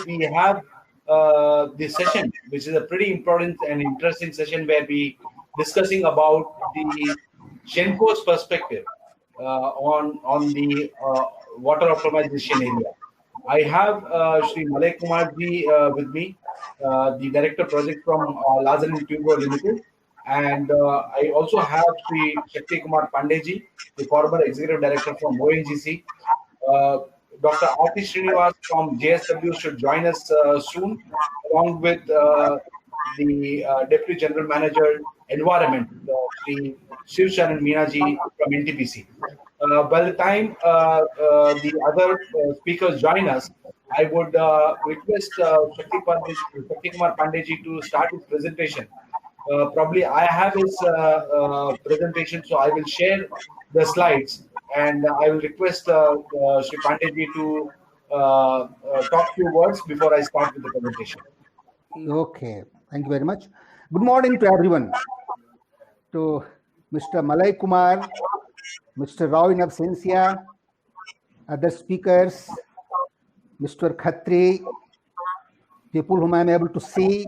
we have this session, which is a pretty important and interesting session where we discussing about the Shenko's perspective on the water optimization area. I have Shri Malay Kumar ji with me, the director project from Lazar and Tubo Limited, and I also have Shri Shakti Kumar Pandey, the former executive director from ONGC. Uh, Dr. Ati Srinivas from JSW should join us soon, along with the Deputy General Manager Environment, Shri Shiv Sharan Meenaji from NTPC. By the time the other speakers join us, I would request Shakti Kumar Pandey to start his presentation. Probably I have his presentation, so I will share the slides, and I will request Shri Pandey to talk few words before I start with the presentation. Okay, thank you very much. Good morning to everyone. To Mr. Malay Kumar, Mr. Rao in absentia, other speakers, Mr. Khatri, people whom I am able to see,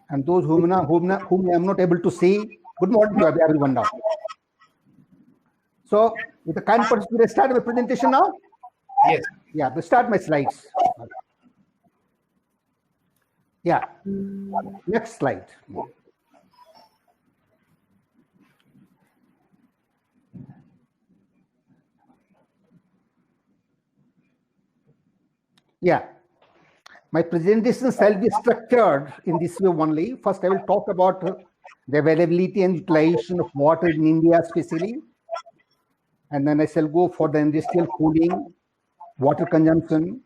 and those whom I am not able to see. Good morning to everyone now. So, with the kind person, will I start my presentation now? Yes. Yeah, we'll start my slides. Yeah, next slide. Yeah, my presentation shall be structured in this way only. First, I will talk about the availability and utilization of water in India especially. And then I shall go for the industrial cooling, water consumption,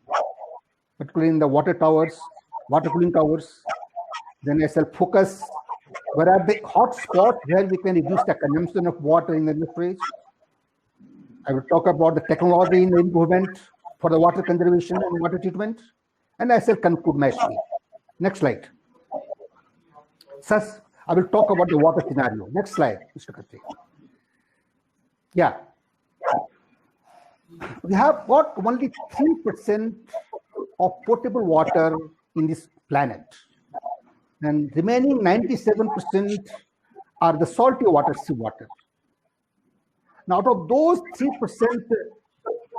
particularly in the water cooling towers. Then I shall focus where are the hot spots where we can reduce the consumption of water in the industries. I will talk about the technology in the improvement for the water conservation and water treatment. And I shall conclude my speech. Next slide. Thus, I will talk about the water scenario. Next slide, Mr. Khatri. Yeah. We have got only 3% of potable water in this planet. And remaining 97% are the salty water, seawater. Now, out of those 3%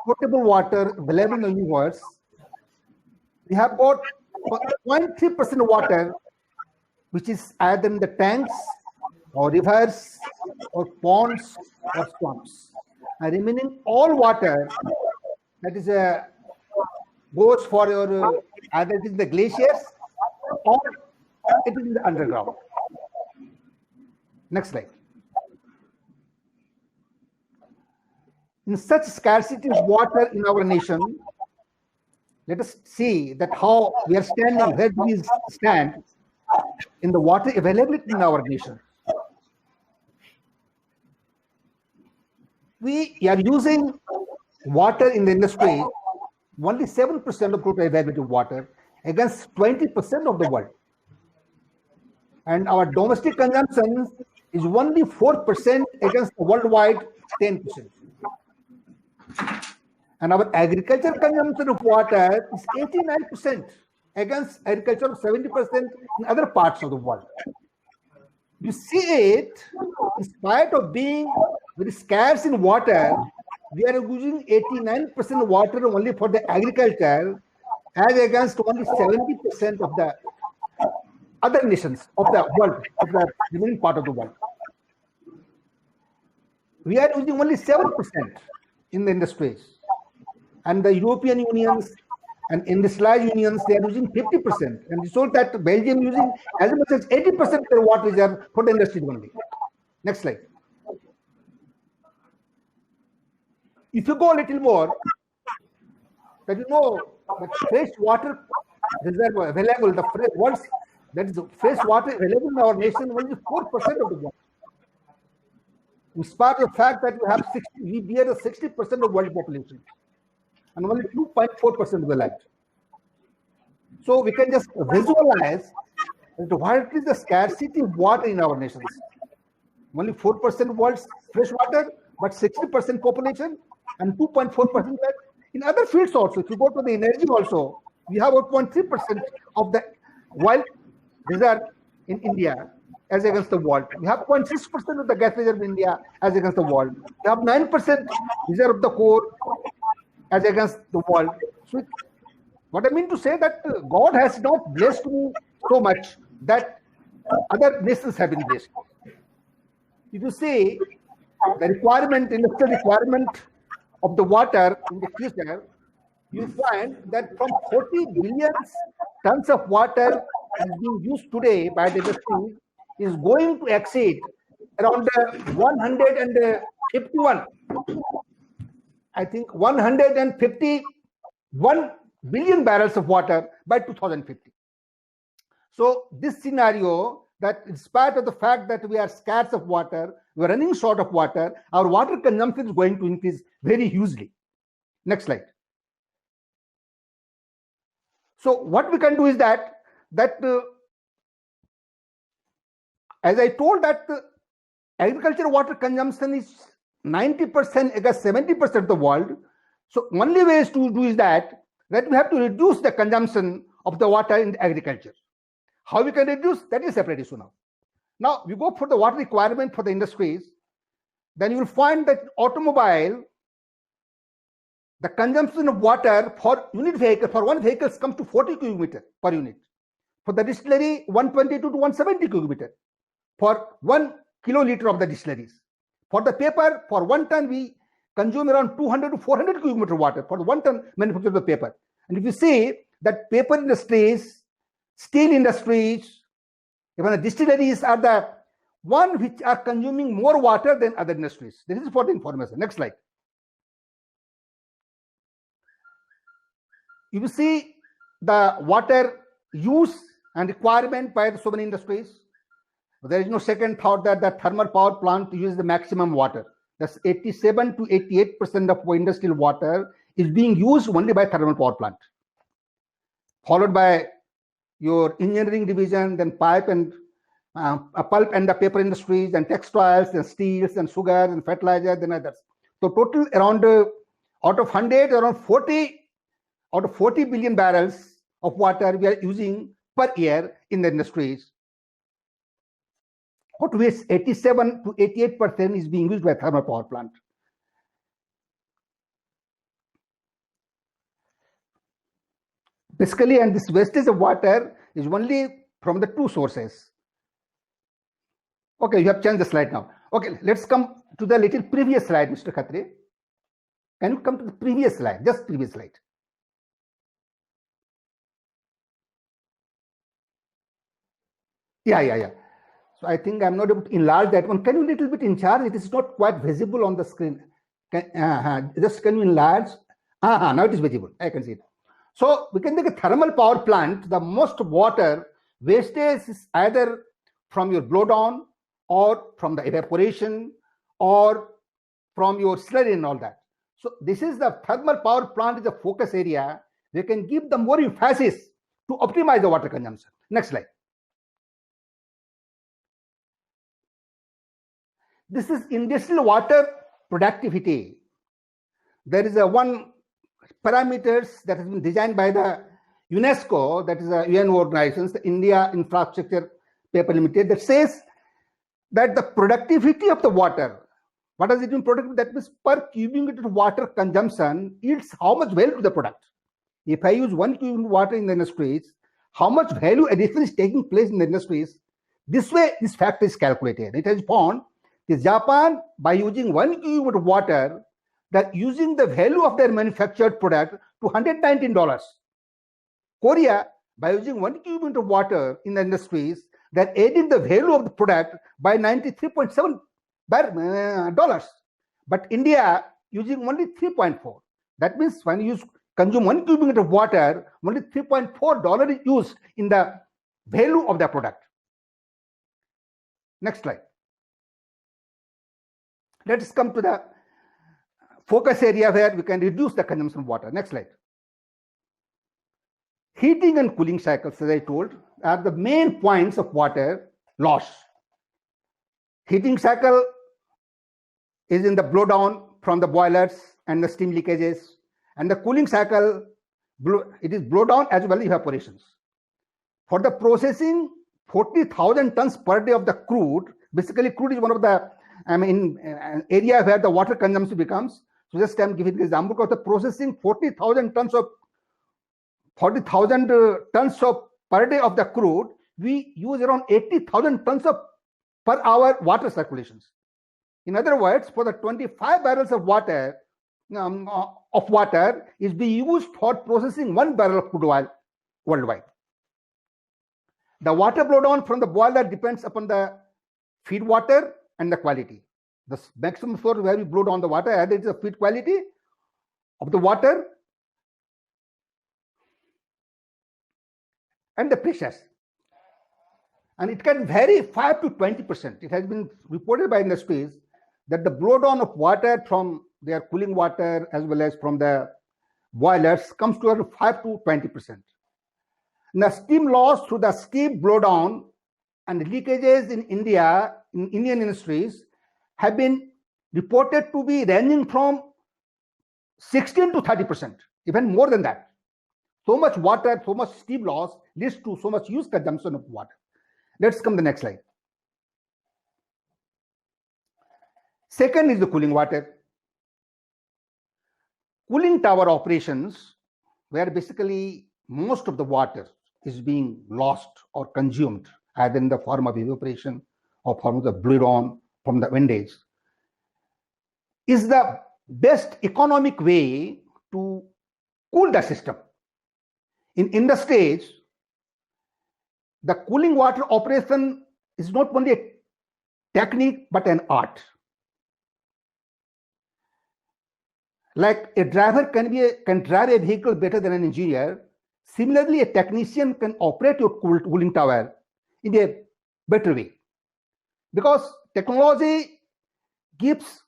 potable water available in the universe, we have got 0.3% water, which is either in the tanks or rivers or ponds or swamps. And remaining all water that is goes for your either it is in the glaciers or it is in the underground. Next slide. In such scarcity of water in our nation, let us see that how we are standing, where do we stand in the water availability in our nation. We are using water in the industry, only 7% of total availability of water against 20% of the world. And our domestic consumption is only 4% against the worldwide 10%. And our agricultural consumption of water is 89% against agriculture of 70% in other parts of the world. You see it, in spite of being very scarce in water, we are using 89% water only for the agriculture as against only 70% of the other nations of the world, of the remaining part of the world. We are using only 7% in the industries. And the European unions and industrialized unions, they are using 50%. And we saw that Belgium using as much as 80% of their water reserve for the industry only. Next slide. If you go a little more, that you know that fresh water reserve available, the world's that is fresh water available in our nation only 4% of the world. In spite of the fact that we bear 60% of world population and only 2.4% of the land. So we can just visualize what is the scarcity of water in our nations. Only 4% world's fresh water, but 60% population and 2.4% in other fields also. If you go to the energy also, We have about 0.3% of the oil reserve in India as against the world. We have 0.6% of the gas reserve in India as against the world. We have 9% reserve of the coal as against the world. So what I mean to say that God has not blessed me so much that other nations have been blessed. If you see the requirement, industrial requirement of the water in the future, you find that from 40 billion tons of water is being used today by the industry is going to exceed around 151, I think 151 billion barrels of water by 2050. So this scenario, that in spite of the fact that we are scarce of water, we are running short of water, our water consumption is going to increase very hugely. Next slide. So what we can do is that as I told that agricultural water consumption is 90% against 70% of the world. So only ways to do is that we have to reduce the consumption of the water in the agriculture. How we can reduce, that is a separate issue now. Now we go for the water requirement for the industries, then you will find that automobile, the consumption of water for unit vehicle, for one vehicle comes to 40 cubic meter per unit. For the distillery, 122 to 170 cubic meter for 1 kiloliter of the distilleries. For the paper, for 1 ton, we consume around 200 to 400 cubic meter water for 1 ton manufacture of the paper. And if you see that paper industries, steel industries, even the distilleries are the one which are consuming more water than other industries. This is for the information. Next slide. You will see the water use and requirement by so many industries. There is no second thought that the thermal power plant uses the maximum water. That's 87 to 88% of industrial water is being used only by thermal power plant, followed by your engineering division, then pipe and pulp and the paper industries, and textiles and steels and sugar and fertilizer, then others. So total around out of 100, around 40 out of 40 billion barrels of water we are using per year in the industries. Out of which 87 to 88% is being used by thermal power plant. Basically, and this wastage of water is only from the two sources. Okay, you have changed the slide now. Okay, let's come to the little previous slide, Mr. Khatri. Can you come to the previous slide, just previous slide? Yeah. So I think I'm not able to enlarge that one. Can you little bit enlarge? It is not quite visible on the screen. Just can you enlarge? Now it is visible. I can see it. So we can take a thermal power plant. The most water wastage is either from your blowdown or from the evaporation or from your slurry and all that. So this is the thermal power plant is the focus area. They can give the more emphasis to optimize the water consumption. Next slide. This is industrial water productivity. There is a one parameters that has been designed by the UNESCO, that is a UN organization, the India Infrastructure Paper Limited, that says that the productivity of the water, what does it mean productivity? That means per cubic meter water consumption yields how much value to the product. If I use 1 cubic meter water in the industries, how much value addition is taking place in the industries? This way, this factor is calculated. It has found that Japan, by using 1 cubic meter water, that using the value of their manufactured product to $119. Korea, by using 1 cubic meter water in the industries, that added the value of the product by $93.7. But India using only 3.4. That means when you consume 1 cubic meter of water, only $3.4 is used in the value of the product. Next slide. Let us come to the focus area where we can reduce the consumption of water. Next slide. Heating and cooling cycles, as I told, are the main points of water loss. Heating cycle is in the blowdown from the boilers and the steam leakages, and the cooling cycle it is blow down as well as evaporations. For the processing, 40,000 tons per day of the crude. Basically, crude is one of the area where the water consumption becomes. So just I'm giving the example of the processing 40,000 tons of per day of the crude. We use around 80,000 tons of per hour water circulations. In other words, for the 25 barrels of water is being used for processing 1 barrel of crude oil worldwide. The water blow down from the boiler depends upon the feed water and the quality. The maximum source where we blow down the water, either it is the feed quality of the water and the pressures. And it can vary 5 to 20%. It has been reported by industries that the blow down of water from their cooling water as well as from the boilers comes to around 5 to 20%. Now, steam loss through the steam blowdown and leakages in India, in Indian industries, have been reported to be ranging from 16 to 30%, even more than that. So much water, so much steam loss leads to so much use consumption of water. Let's come to the next slide. Second is the cooling water. Cooling tower operations, where basically most of the water is being lost or consumed, either in the form of evaporation or form of the blow down from the windage, is the best economic way to cool the system. In industries, the cooling water operation is not only a technique but an art. Like a driver can drive a vehicle better than an engineer, similarly a technician can operate your cooling tower in a better way. Because technology gives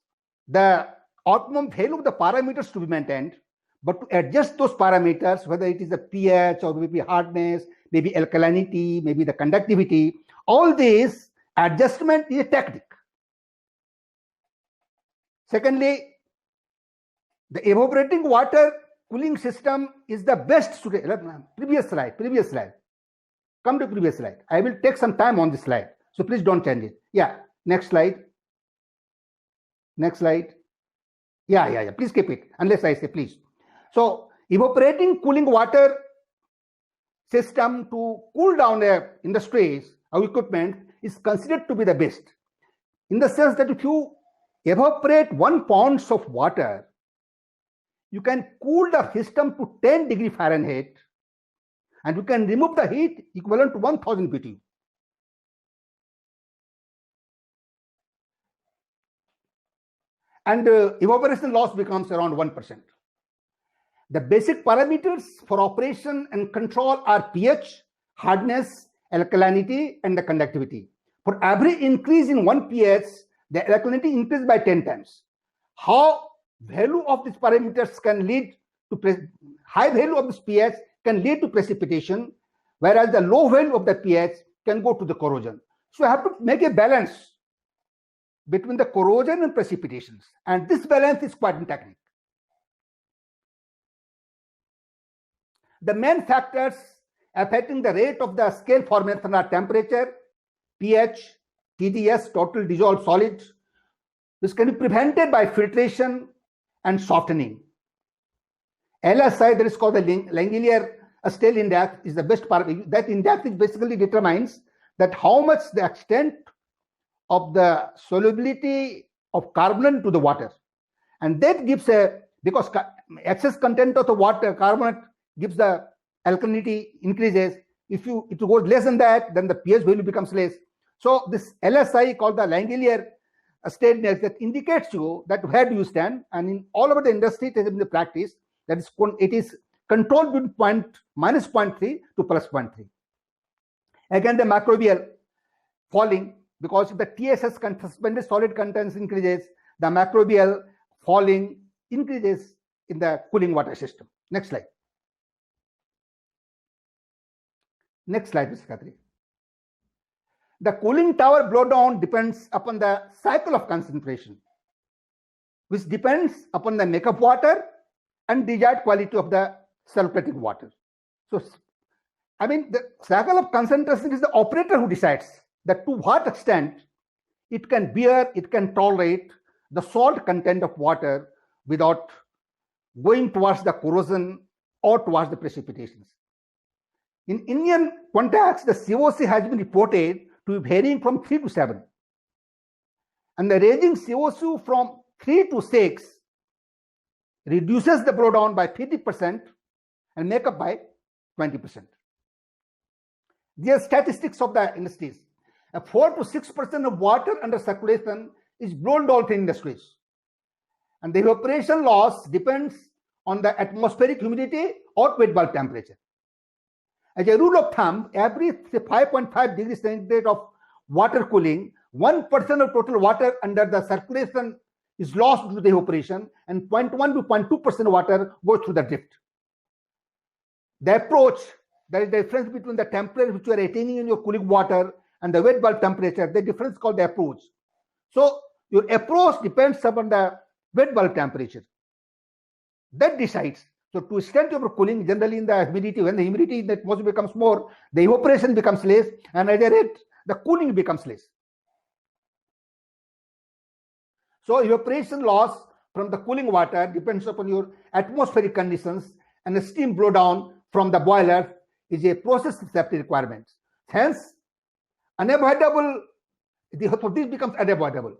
the optimum value of the parameters to be maintained, but to adjust those parameters, whether it is the pH or maybe hardness, maybe alkalinity, maybe the conductivity, all these adjustment is a technique. Secondly, the evaporating water cooling system is the best suited. Previous slide. Come to previous slide. I will take some time on this slide, so please don't change it. Yeah, next slide. Yeah. Please keep it, unless I say please. So, evaporating cooling water system to cool down the industries or equipment is considered to be the best, in the sense that if you evaporate 1 pound of water, you can cool the system to 10 degrees Fahrenheit, and you can remove the heat equivalent to 1000 BTU. And evaporation loss becomes around 1%. The basic parameters for operation and control are pH, hardness, alkalinity, and the conductivity. For every increase in 1 pH, the alkalinity increases by 10 times. How value of these parameters can lead to high value of this pH can lead to precipitation, whereas the low value of the pH can go to the corrosion. So you have to make a balance between the corrosion and precipitations, and this balance is quite technical. The main factors affecting the rate of the scale formation are temperature, pH, TDS, total dissolved solid. This can be prevented by filtration and softening. LSI, that is called the Langelier Stale Index, is the best part. That index is basically determines that how much the extent of the solubility of carbonate to the water, and that gives because excess content of the water carbonate gives the alkalinity increases. If it goes less than that, then the pH value becomes less. So this LSI, called the Langelier Stale Index, that indicates you that where do you stand, and in all over the industry it has been the practice that it is controlled between minus 0.3 to plus 0.3. Again, the microbial falling, because if the TSS suspended solid contents increases, the microbial falling increases in the cooling water system. Next slide. Next slide, Mr. Khatri. The cooling tower blowdown depends upon the cycle of concentration, which depends upon the makeup water and desired quality of the circulating water. So, I mean, the cycle of concentration is the operator who decides that to what extent it can bear, it can tolerate the salt content of water without going towards the corrosion or towards the precipitations. In Indian context, the COC has been reported to be varying from 3 to 7. And the ranging COC from 3 to 6 reduces the blowdown by 50% and make up by 20%. These are statistics of the industries. 4 to 6% of water under circulation is blown down to industries. And the evaporation loss depends on the atmospheric humidity or wet bulb temperature. As a rule of thumb, every 5.5 degrees centigrade of water cooling, 1% of total water under the circulation is lost due to the evaporation, and 0.1 to 0.2% of water goes through the drift. The approach, there is the difference between the temperature which you are attaining in your cooling water and the wet bulb temperature. The difference is called the approach. So your approach depends upon the wet bulb temperature. That decides. So to extent of cooling, generally in the humidity, when the humidity in the atmosphere becomes more, the evaporation becomes less, and as a rate, the cooling becomes less. So evaporation loss from the cooling water depends upon your atmospheric conditions, and the steam blowdown from the boiler is a process safety requirement. Hence, unavoidable, this becomes unavoidable.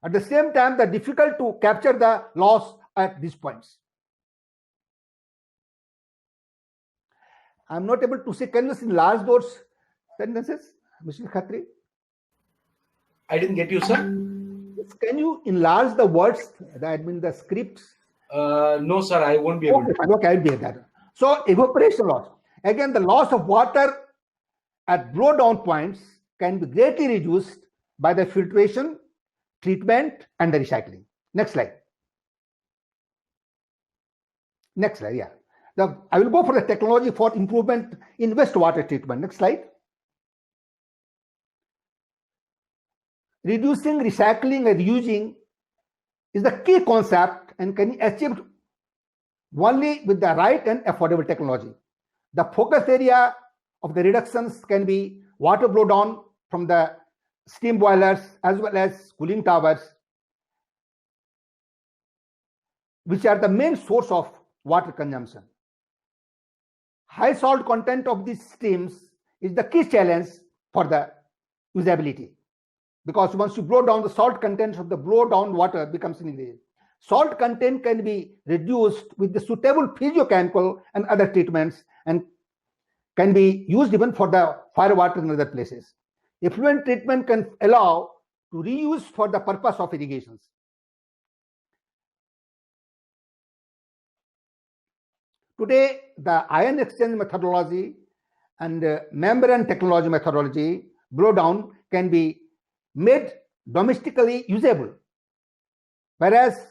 At the same time, the difficult to capture the loss at these points. I'm not able to say, can you enlarge those sentences, Mr. Khatri? I didn't get you, sir. Can you enlarge the words, the scripts? No, sir, I won't be able to. Okay, I'll be that. So, evaporation loss. Again, the loss of water at blowdown points can be greatly reduced by the filtration, treatment, and the recycling. Next slide. Next slide, yeah. I will go for the technology for improvement in wastewater treatment. Next slide. Reducing, recycling, and reusing is the key concept and can be achieved only with the right and affordable technology. The focus area of the reductions can be water blowdown from the steam boilers as well as cooling towers, which are the main source of water consumption. High salt content of these streams is the key challenge for the usability, because once you blow down, the salt content of the blow down water becomes increased. Salt content can be reduced with the suitable physiochemical and other treatments, and can be used even for the fire water in other places. Effluent treatment can allow to reuse for the purpose of irrigations. Today, the ion exchange methodology and membrane technology methodology blowdown can be made domestically usable, whereas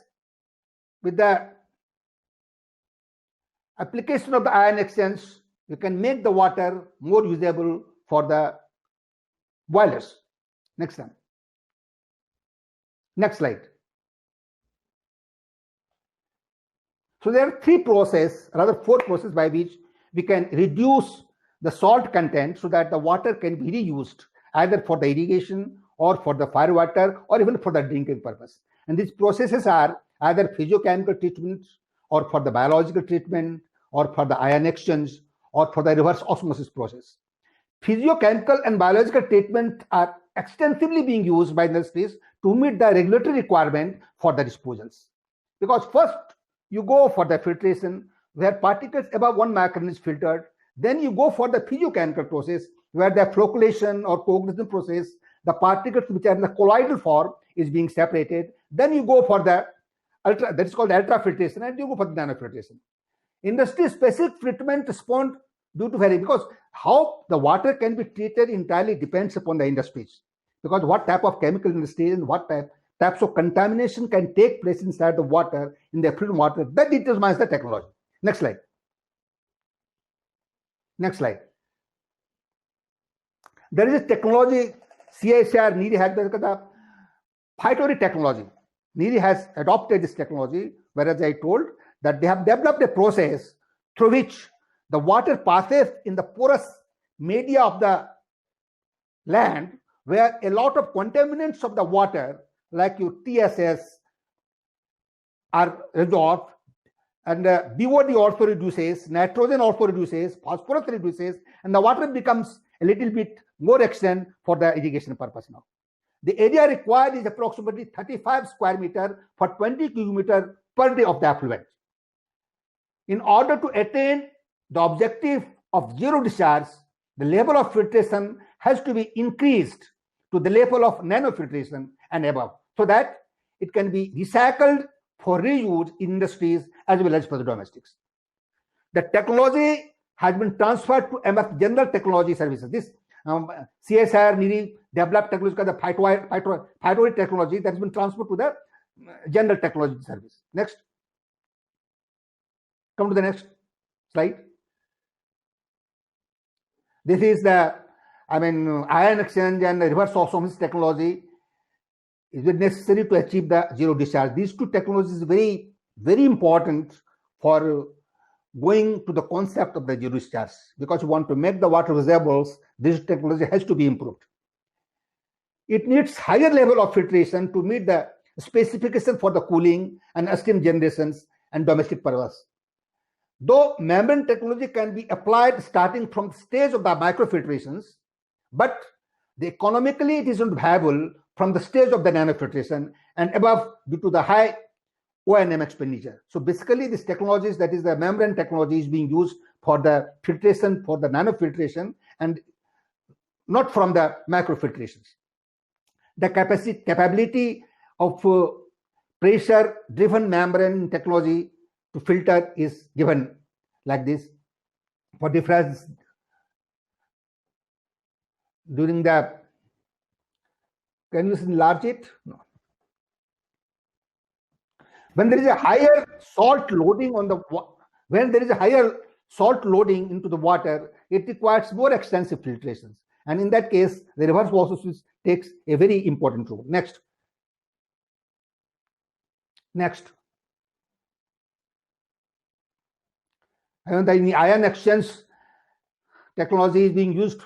with the application of the ion exchange, you can make the water more usable for the boilers. Next time. Next slide. So there are 4 processes by which we can reduce the salt content so that the water can be reused either for the irrigation or for the fire water or even for the drinking purpose. And these processes are either physiochemical treatment or for the biological treatment or for the ion exchange or for the reverse osmosis process. Physiochemical and biological treatment are extensively being used by industries to meet the regulatory requirement for the disposals. Because first, you go for the filtration where particles above 1 micron is filtered. Then you go for the physiochemical process where the flocculation or coagulation process, the particles which are in the colloidal form is being separated. Then you go for the that is called ultrafiltration, and you go for the nanofiltration. Industry-specific treatment respond due to vary, because how the water can be treated entirely depends upon the industries. Because what type of chemical industry and what types of contamination can take place inside the water, in the effluent water, that determines the technology. Next slide. Next slide. There is a technology, CSIR, NEERI has the phytory technology. NEERI has adopted this technology, whereas I told that they have developed a process through which the water passes in the porous media of the land, where a lot of contaminants of the water, like your TSS, are resolved, and BOD also reduces, nitrogen also reduces, phosphorus reduces, and the water becomes a little bit more extent for the irrigation purpose now. The area required is approximately 35 square meter for 20 cubic meter per day of the effluent. In order to attain the objective of zero discharge, the level of filtration has to be increased to the level of nanofiltration and above, so that it can be recycled for reuse in industries as well as for the domestics. The technology has been transferred to MF General Technology Services. This CSIR NIRI developed technology called the phytoid technology that has been transferred to the General Technology Service. Next. Come to the next slide. This is the, ion exchange and reverse osmosis technology is necessary to achieve the zero discharge. These two technologies are very, very important for going to the concept of the zero discharge, because you want to make the water reservoirs, this technology has to be improved. It needs higher level of filtration to meet the specification for the cooling and steam generations and domestic purpose. Though membrane technology can be applied starting from the stage of the microfiltrations, but economically it isn't viable from the stage of the nanofiltration and above due to the high O&M expenditure. So basically these technologies, that is the membrane technology, is being used for the filtration, for the nanofiltration, and not from the microfiltrations. The capability of pressure-driven membrane technology to filter is given like this. For difference during the, can you enlarge it? No. When there is a higher salt loading on the, when there is a higher salt loading into the water, it requires more extensive filtrations. And in that case, the reverse osmosis takes a very important role. Next. Next. And the ion exchange technology is being used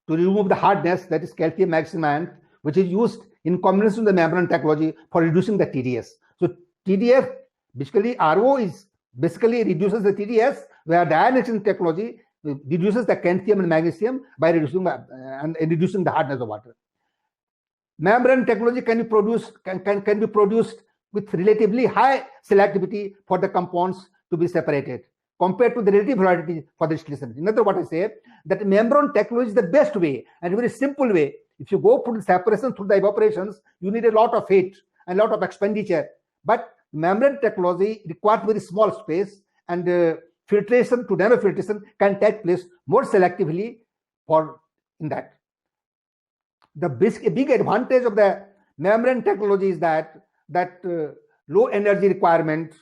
to remove the hardness, that is calcium maximant, which is used in combination with the membrane technology for reducing the TDS. So TDS, basically RO is basically reduces the TDS, where the ion exchange technology reduces the calcium and magnesium by reducing the hardness of water. Membrane technology can be produced with relatively high selectivity for the compounds to be separated compared to the relative variety for the distillation. In other words, I say that membrane technology is the best way and a very simple way. If you go through the separation, through the evaporations, you need a lot of heat and a lot of expenditure. But membrane technology requires very small space, and filtration to nanofiltration can take place more selectively for in that. The big advantage of the membrane technology is that low energy requirement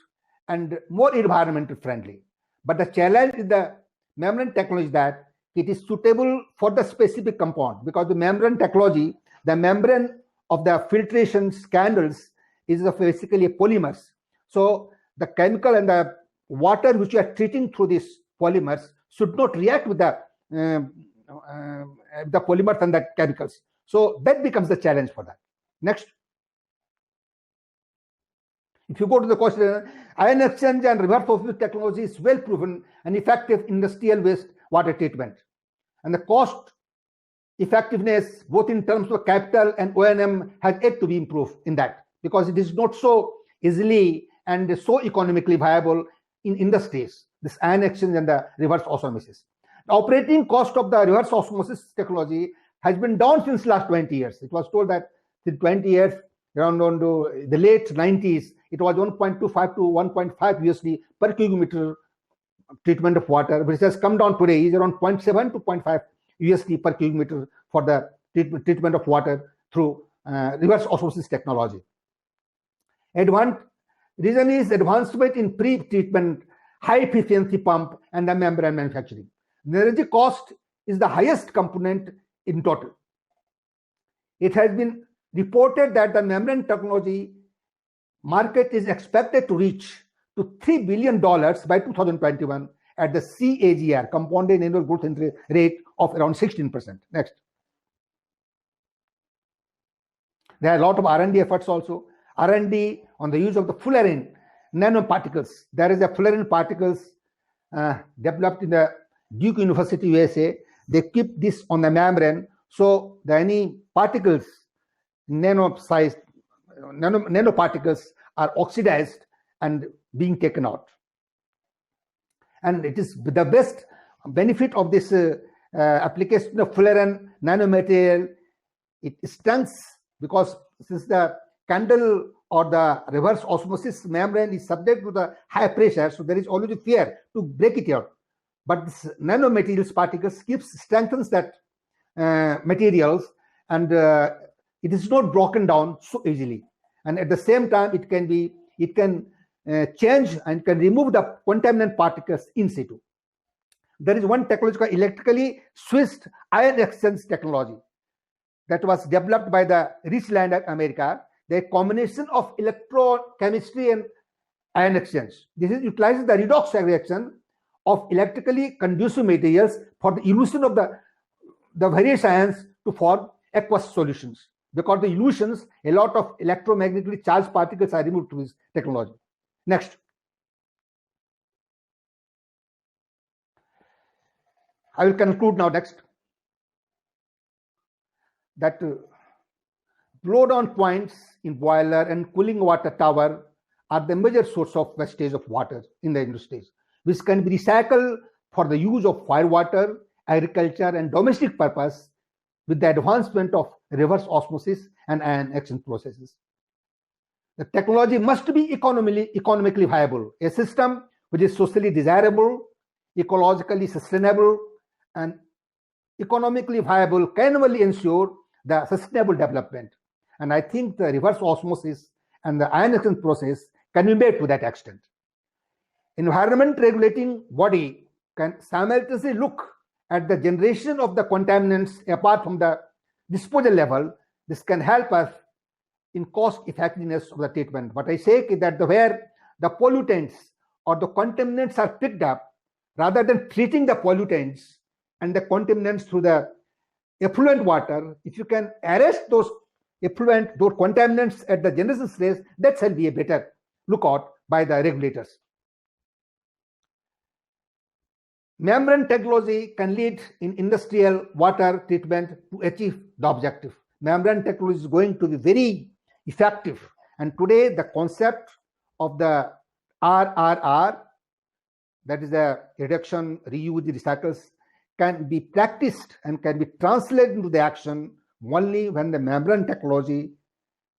and more environmental friendly. But the challenge is the membrane technology is that it is suitable for the specific compound, because the membrane technology, the membrane of the filtration candles is basically a polymers. So the chemical and the water which you are treating through these polymers should not react with the polymers and the chemicals. So that becomes the challenge for that. Next. If you go to the question, ion exchange and reverse osmosis technology is well proven and effective industrial waste water treatment. And the cost effectiveness, both in terms of capital and O&M, has yet to be improved in that, because it is not so easily and so economically viable in industries, this ion exchange and the reverse osmosis. The operating cost of the reverse osmosis technology has been down since last 20 years. It was told that in 20 years, around the late 90s, it was 1.25 to 1.5 USD per cubic meter treatment of water, which has come down today, is around 0.7 to 0.5 USD per cubic meter for the treatment of water through reverse osmosis technology. Reason is advancement in pre-treatment, high efficiency pump, and the membrane manufacturing. The energy cost is the highest component in total. It has been reported that the membrane technology market is expected to reach to $3 billion by 2021, at the CAGR, compounded annual growth rate of around 16%. Next. There are a lot of R&D efforts also. R&D on the use of the fullerene nanoparticles. There is a fullerene particles developed in the Duke University, USA. They keep this on the membrane, so any particles, nanoparticles are oxidized and being taken out. And it is the best benefit of this application of fullerene nanomaterial. It strengthens, because since the candle or the reverse osmosis membrane is subject to the high pressure, so there is always a fear to break it out. But this nanomaterials particles strengthens that materials, and it is not broken down so easily. And at the same time, it can change and can remove the contaminant particles in situ. There is one technology called electrically switched ion exchange technology that was developed by the Richland, America. The combination of electrochemistry and ion exchange. This utilizes the redox reaction of electrically conducive materials for the elution of the various ions to form aqueous solutions. Because the elutions, a lot of electromagnetically charged particles are removed through this technology. Next. I will conclude now. Next. That blowdown points in boiler and cooling water tower are the major source of wastage of water in the industries, which can be recycled for the use of fire water, agriculture, and domestic purpose, with the advancement of reverse osmosis and ion exchange processes. The technology must be economically viable, a system which is socially desirable, ecologically sustainable, and economically viable can only ensure the sustainable development. And I think the reverse osmosis and the ion exchange process can be made to that extent. Environment regulating body can simultaneously look at the generation of the contaminants apart from the disposal level. This can help us in cost effectiveness of the treatment. But I say that where the pollutants or the contaminants are picked up, rather than treating the pollutants and the contaminants through the effluent water, if you can arrest those effluent, those contaminants at the generation stage, that shall be a better lookout by the regulators. Membrane technology can lead in industrial water treatment to achieve the objective. Membrane technology is going to be very effective. And today, the concept of the RRR, that is the reduction, reuse, recycles, can be practiced and can be translated into the action only when the membrane technology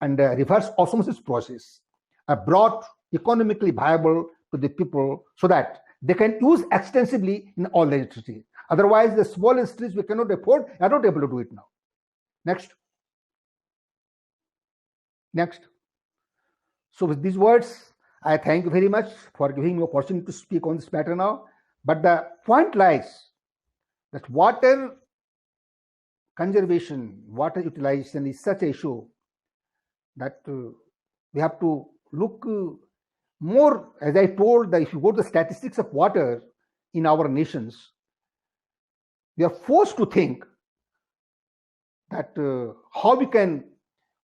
and the reverse osmosis process are brought economically viable to the people, so that they can use extensively in all the industries. Otherwise, the small industries we cannot afford are not able to do it now. Next. Next. So with these words, I thank you very much for giving me opportunity to speak on this matter now. But the point lies that water conservation, water utilization is such an issue that we have to look more, as I told, that if you go to the statistics of water in our nations, we are forced to think that how we can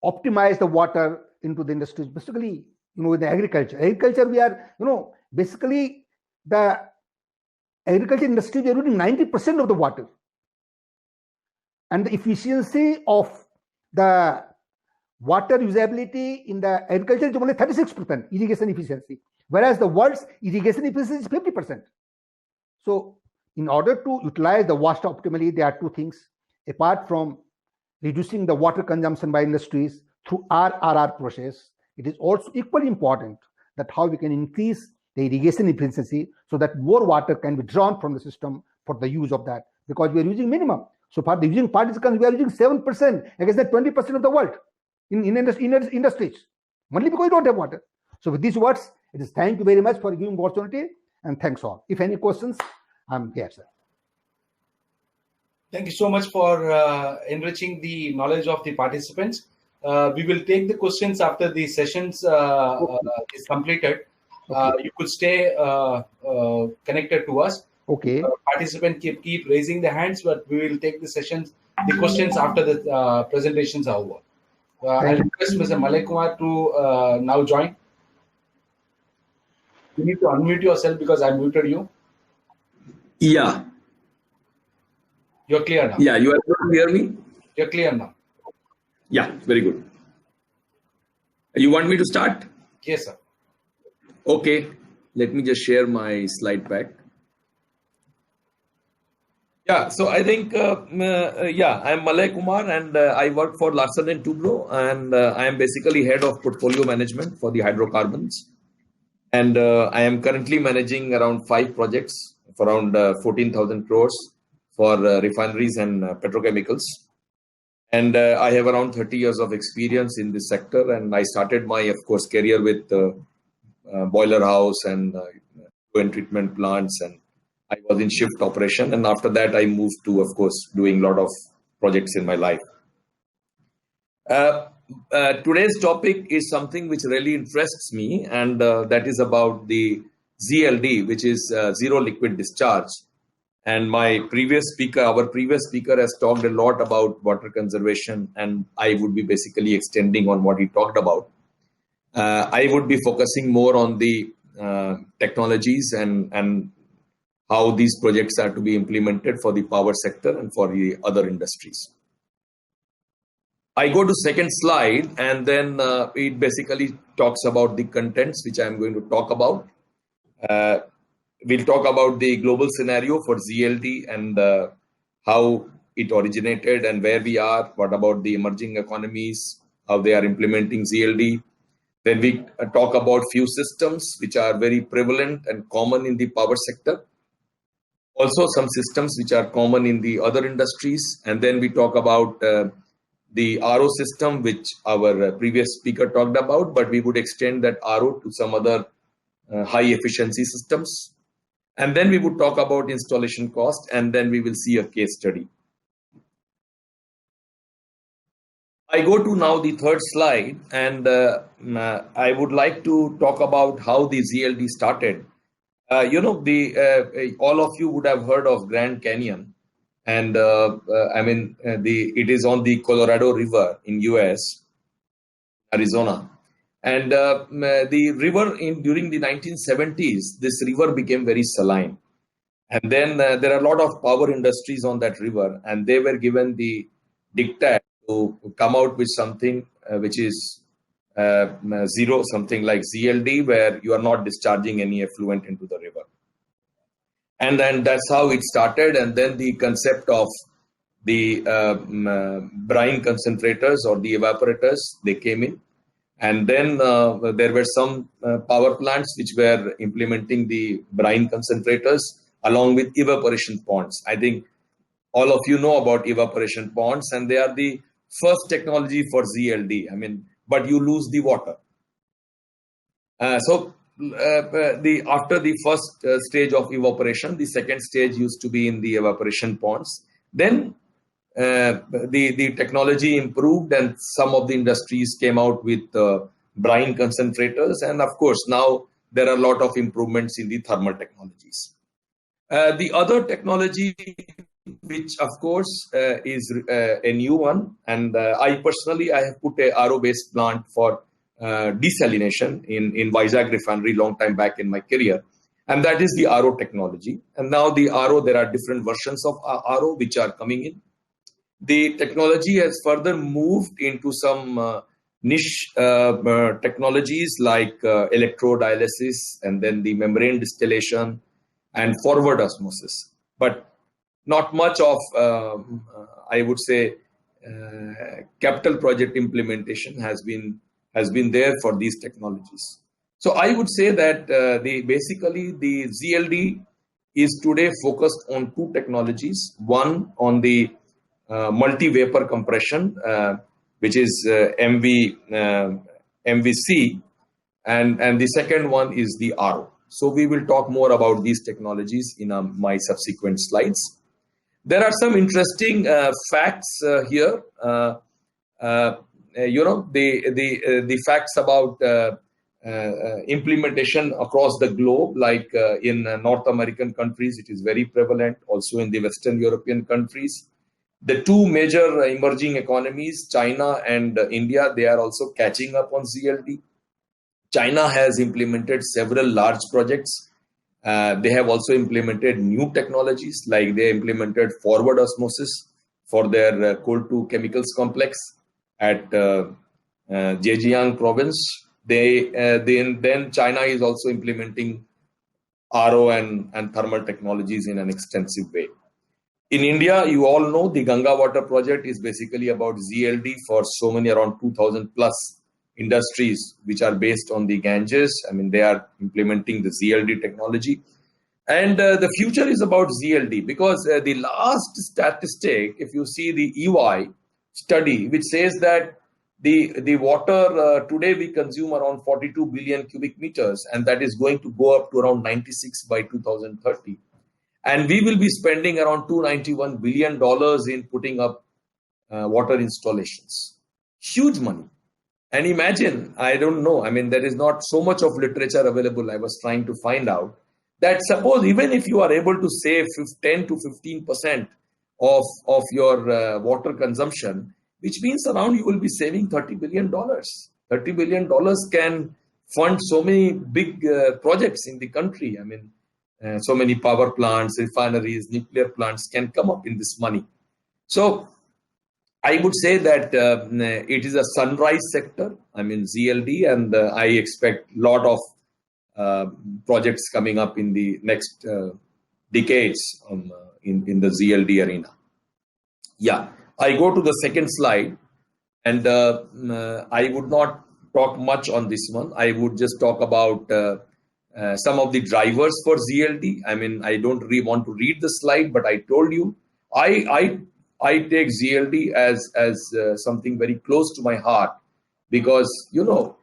optimize the water into the industries, basically, in the agriculture. Agriculture, we are, basically the agriculture industry, we are using 90% of the water. And the efficiency of the water usability in the agriculture is only 36% irrigation efficiency, whereas the world's irrigation efficiency is 50%. So in order to utilize the water optimally, there are two things. Apart from reducing the water consumption by industries through RRR process, it is also equally important that how we can increase the irrigation efficiency so that more water can be drawn from the system for the use of that, because we are using minimum. So for the using participants, we are using 7% against the 20% of the world in industries, only because we don't have water. So with these words, it is thank you very much for giving opportunity, and thanks all. If any questions, I'm here, sir. Thank you so much for enriching the knowledge of the participants. We will take the questions after the sessions is completed. You could stay connected to us. Okay. Participants keep raising their hands, but we will take the questions after the presentations are over. I'll request Mr. Malay Kumar to now join. You need to unmute yourself because I muted you. Yeah. You're clear now. Yeah, you are able to hear me? You're clear now. Yeah, very good. You want me to start? Yes, sir. Okay, let me just share my slide pack. Yeah, so I think, I'm Malay Kumar and I work for Larsen & Toubro, and I am basically head of portfolio management for the hydrocarbons. And I am currently managing around 5 projects for around 14,000 crores for refineries and petrochemicals. And I have around 30 years of experience in this sector. And I started my, of course, career with boiler house and treatment plants, and I was in shift operation. And after that, I moved to, of course, doing a lot of projects in my life. Today's topic is something which really interests me, and that is about the ZLD, which is zero liquid discharge. And our previous speaker has talked a lot about water conservation, and I would be basically extending on what he talked about. I would be focusing more on the technologies and how these projects are to be implemented for the power sector and for the other industries. I go to second slide, and then it basically talks about the contents which I'm going to talk about. We'll talk about the global scenario for ZLD and how it originated and where we are. What about the emerging economies, how they are implementing ZLD. Then we talk about few systems which are very prevalent and common in the power sector. Also some systems which are common in the other industries. And then we talk about the RO system, which our previous speaker talked about, but we would extend that RO to some other high efficiency systems. And then we would talk about installation cost, and then we will see a case study. I go to now the third slide, and I would like to talk about how the ZLD started. All of you would have heard of Grand Canyon, and it is on the Colorado River in US, Arizona. And the river during the 1970s, this river became very saline. And then there are a lot of power industries on that river, and they were given the diktat to come out with something which is zero, something like ZLD, where you are not discharging any effluent into the river. And then that's how it started. And then the concept of the brine concentrators or the evaporators, they came in. And then there were some power plants which were implementing the brine concentrators along with evaporation ponds. I think all of you know about evaporation ponds, and they are the first technology for ZLD. But you lose the water. After the first stage of evaporation, the second stage used to be in the evaporation ponds. Then the technology improved, and some of the industries came out with brine concentrators. And of course, now there are a lot of improvements in the thermal technologies. The other technology, which of course is a new one, and I personally have put a RO-based plant for desalination in Vizag refinery long time back in my career, and that is the RO technology. And now the RO, there are different versions of RO which are coming in. The technology has further moved into some niche technologies like electrodialysis, and then the membrane distillation and forward osmosis. But not much of, I would say, capital project implementation has been there for these technologies. So I would say that basically the ZLD is today focused on 2 technologies. One on the multi-vapor compression, which is MVC, and the second one is the RO. So we will talk more about these technologies in my subsequent slides. There are some interesting facts here. The facts about implementation across the globe, like in North American countries, it is very prevalent, also in the Western European countries. The two major emerging economies, China and India, they are also catching up on ZLD. China has implemented several large projects. They have also implemented new technologies, like they implemented forward osmosis for their coal to chemicals complex at Zhejiang province. Then China is also implementing RO and thermal technologies in an extensive way. In India, you all know the Ganga Water Project is basically about ZLD for so many, around 2,000 plus industries which are based on the Ganges. I mean, they are implementing the ZLD technology. And the future is about ZLD, because the last statistic, if you see the EY study, which says that the water today we consume around 42 billion cubic meters, and that is going to go up to around 96 by 2030. And we will be spending around $291 billion in putting up water installations. Huge money. And imagine, I don't know, I mean, there is not so much of literature available. I was trying to find out that suppose even if you are able to save 10 to 15% of your water consumption, which means around you will be saving $30 billion. $30 billion can fund so many big projects in the country. I mean, so many power plants, refineries, nuclear plants can come up in this money. So I would say that it is a sunrise sector, I mean ZLD, and I expect a lot of projects coming up in the next decades in the ZLD arena. Yeah, I go to the second slide, and I would not talk much on this one. I would just talk about some of the drivers for ZLD. I mean, I don't really want to read the slide, but I told you, I take ZLD as something very close to my heart, because, you know,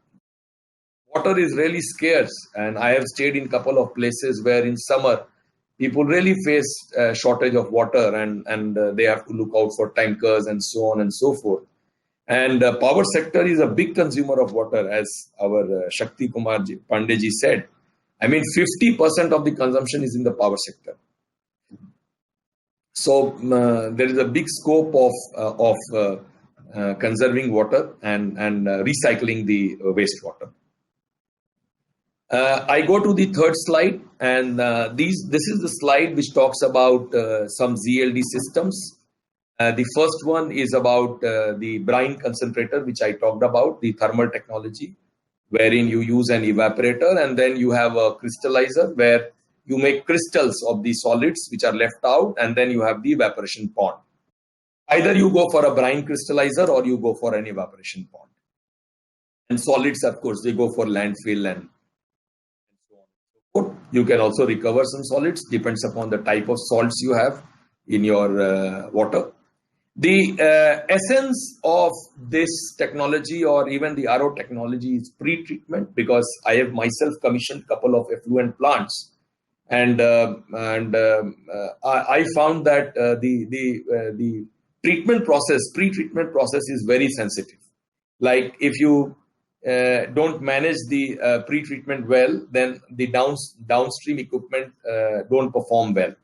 water is really scarce, and I have stayed in a couple of places where in summer people really face shortage of water, and they have to look out for tankers and so on and so forth. And power sector is a big consumer of water, as our Shakti Kumar Pandey said. I mean, 50% of the consumption is in the power sector. So there is a big scope of conserving water and recycling the wastewater. I go to the third slide, and this is the slide which talks about some ZLD systems. The first one is about the brine concentrator, which I talked about, the thermal technology, wherein you use an evaporator, and then you have a crystallizer where you make crystals of the solids which are left out, and then you have the evaporation pond. Either you go for a brine crystallizer or you go for an evaporation pond. And solids, of course, they go for landfill and so on and so forth. You can also recover some solids, depends upon the type of salts you have in your water. The essence of this technology, or even the RO technology, is pre-treatment, because I have myself commissioned a couple of effluent plants. And I found that the treatment process, pre-treatment process, is very sensitive. Like if you don't manage the pre-treatment well, then the downstream equipment don't perform well.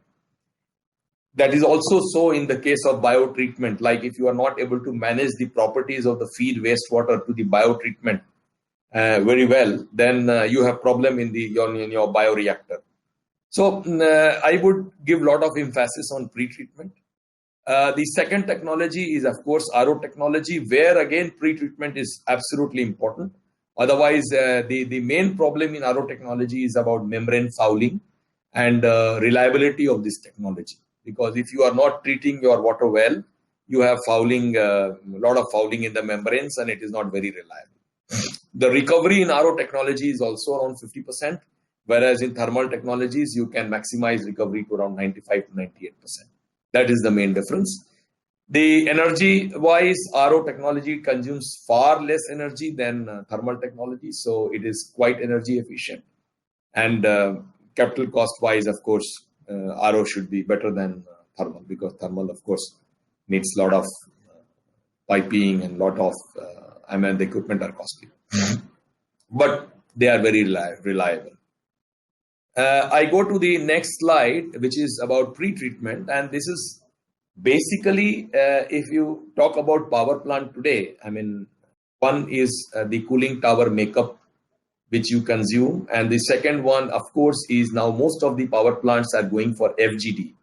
That is also so in the case of biotreatment. Like if you are not able to manage the properties of the feed wastewater to the biotreatment very well, then you have problem in your bioreactor. So I would give a lot of emphasis on pre-treatment. The second technology is, of course, RO technology, where again pre-treatment is absolutely important. Otherwise, the main problem in RO technology is about membrane fouling and reliability of this technology. Because if you are not treating your water well, you have fouling, a lot of fouling in the membranes, and it is not very reliable. The recovery in RO technology is also around 50%. Whereas in thermal technologies, you can maximize recovery to around 95 to 98%. That is the main difference. The energy-wise, RO technology consumes far less energy than thermal technology, so it is quite energy efficient. And capital cost-wise, of course, RO should be better than thermal, because thermal, of course, needs a lot of piping and lot of, the equipment are costly. But they are very reliable. I go to the next slide, which is about pre-treatment, and this is basically, if you talk about power plant today, I mean, one is the cooling tower makeup, which you consume, and the second one, of course, is now most of the power plants are going for FGD.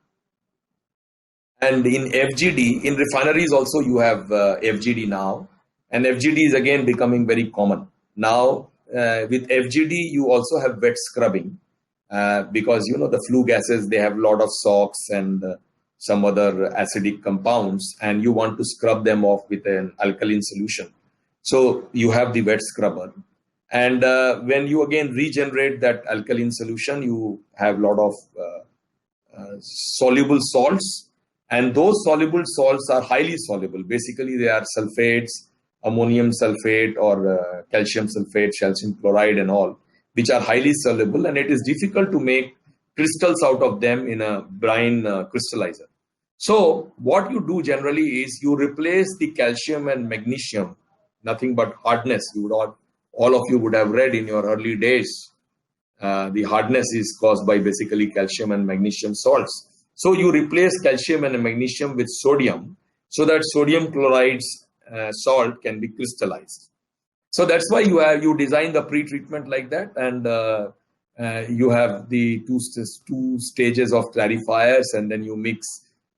And in FGD, in refineries also you have FGD now, and FGD is again becoming very common. Now, with FGD, you also have wet scrubbing. Because the flue gases, they have a lot of SOx and some other acidic compounds, and you want to scrub them off with an alkaline solution. So you have the wet scrubber, and when you again regenerate that alkaline solution, you have a lot of soluble salts, and those soluble salts are highly soluble. Basically, they are sulfates, ammonium sulfate or calcium sulfate, calcium chloride and all, which are highly soluble, and it is difficult to make crystals out of them in a brine crystallizer. So what you do generally is you replace the calcium and magnesium, nothing but hardness. All of you would have read in your early days, the hardness is caused by basically calcium and magnesium salts. So you replace calcium and magnesium with sodium, so that sodium chloride's salt can be crystallized. So that's why you design the pre-treatment like that, and you have the two stages of clarifiers, and then you mix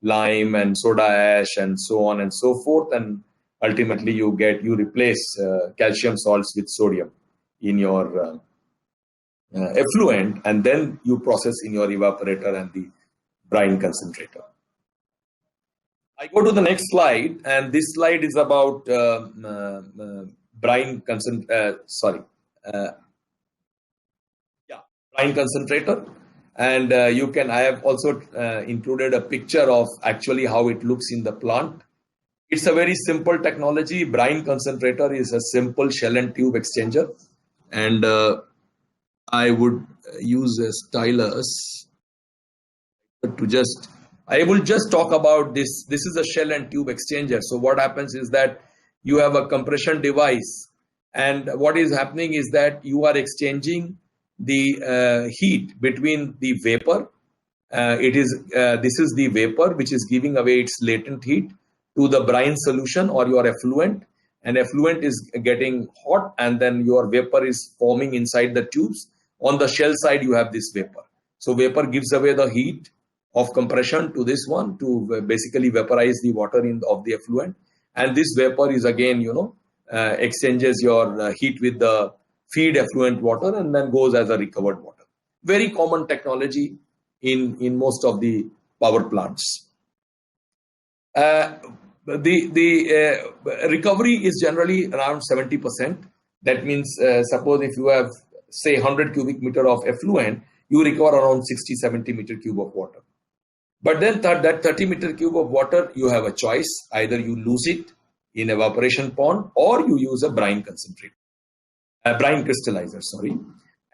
lime and soda ash and so on and so forth, and ultimately you replace calcium salts with sodium in your effluent, and then you process in your evaporator and the brine concentrator. I go to the next slide, and this slide is about brine concentrator, and I have also included a picture of actually how it looks in the plant. It's a very simple technology. Brine concentrator is a simple shell and tube exchanger, and I would use a stylus I will just talk about this. This is a shell and tube exchanger. So what happens is that you have a compression device, and what is happening is that you are exchanging the heat between the vapor. This is the vapor which is giving away its latent heat to the brine solution or your effluent, and effluent is getting hot, and then your vapor is forming inside the tubes. On the shell side, you have this vapor. So vapor gives away the heat of compression to this one to basically vaporize the water of the effluent, and this vapor is again exchanges your heat with the feed effluent water and then goes as a recovered water. Very common technology in most of the power plants. The recovery is generally around 70%. That means suppose if you have say 100 cubic meter of effluent, you recover around 60-70 meter cube of water. But then that 30 meter cube of water, you have a choice. Either you lose it in evaporation pond, or you use a brine concentrator, brine crystallizer, sorry.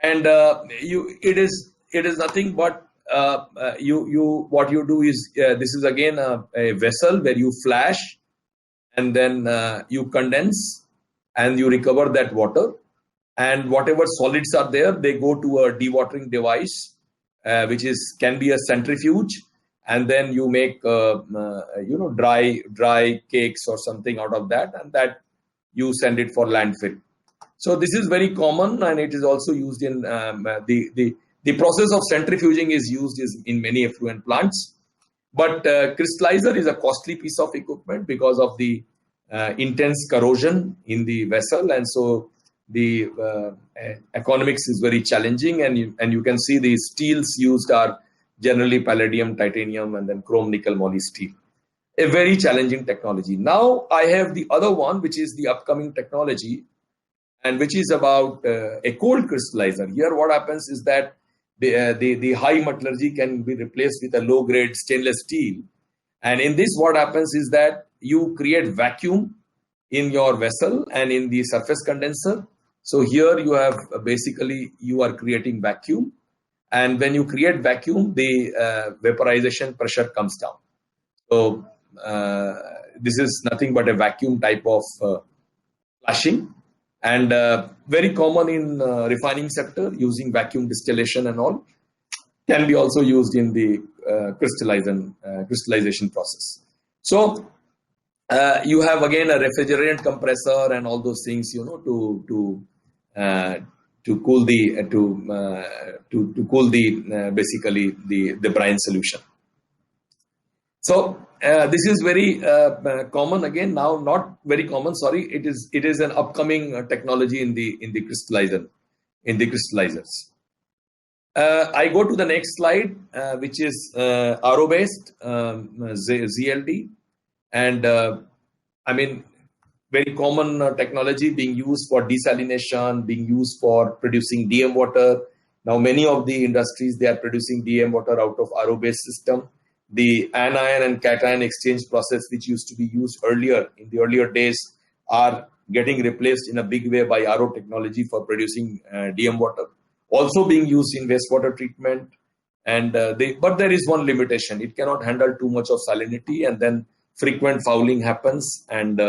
And it is nothing but what you do is this is again a vessel where you flash, and then you condense and you recover that water, and whatever solids are there, they go to a dewatering device, which can be a centrifuge. And then you make dry cakes or something out of that, and that you send it for landfill. So this is very common, and it is also used in the process of centrifuging is used in many effluent plants. But crystallizer is a costly piece of equipment because of the intense corrosion in the vessel, and so the economics is very challenging. And you can see the steels used are generally palladium, titanium, and then chrome, nickel, moly steel. A very challenging technology. Now I have the other one, which is the upcoming technology, and which is about a cold crystallizer. Here what happens is that the high metallurgy can be replaced with a low grade stainless steel. And in this what happens is that you create vacuum in your vessel and in the surface condenser. So here you have basically you are creating vacuum. And when you create vacuum, the vaporization pressure comes down. So this is nothing but a vacuum type of flashing. and very common in refining sector, using vacuum distillation and all. Can be also used in the crystallization process. So you have again a refrigerant compressor and all those things, you know, to cool the basically the brine solution. So this is very common again now, not very common. Sorry, it is an upcoming technology in the crystallizers. I go to the next slide, which is RO based ZLD, and I mean, very common technology being used for desalination, being used for producing DM water. Now, many of the industries, they are producing DM water out of RO based system. The anion and cation exchange process, which used to be used earlier in the earlier days, are getting replaced in a big way by RO technology for producing DM water. Also being used in wastewater treatment, and but there is one limitation: it cannot handle too much of salinity, and then frequent fouling happens, and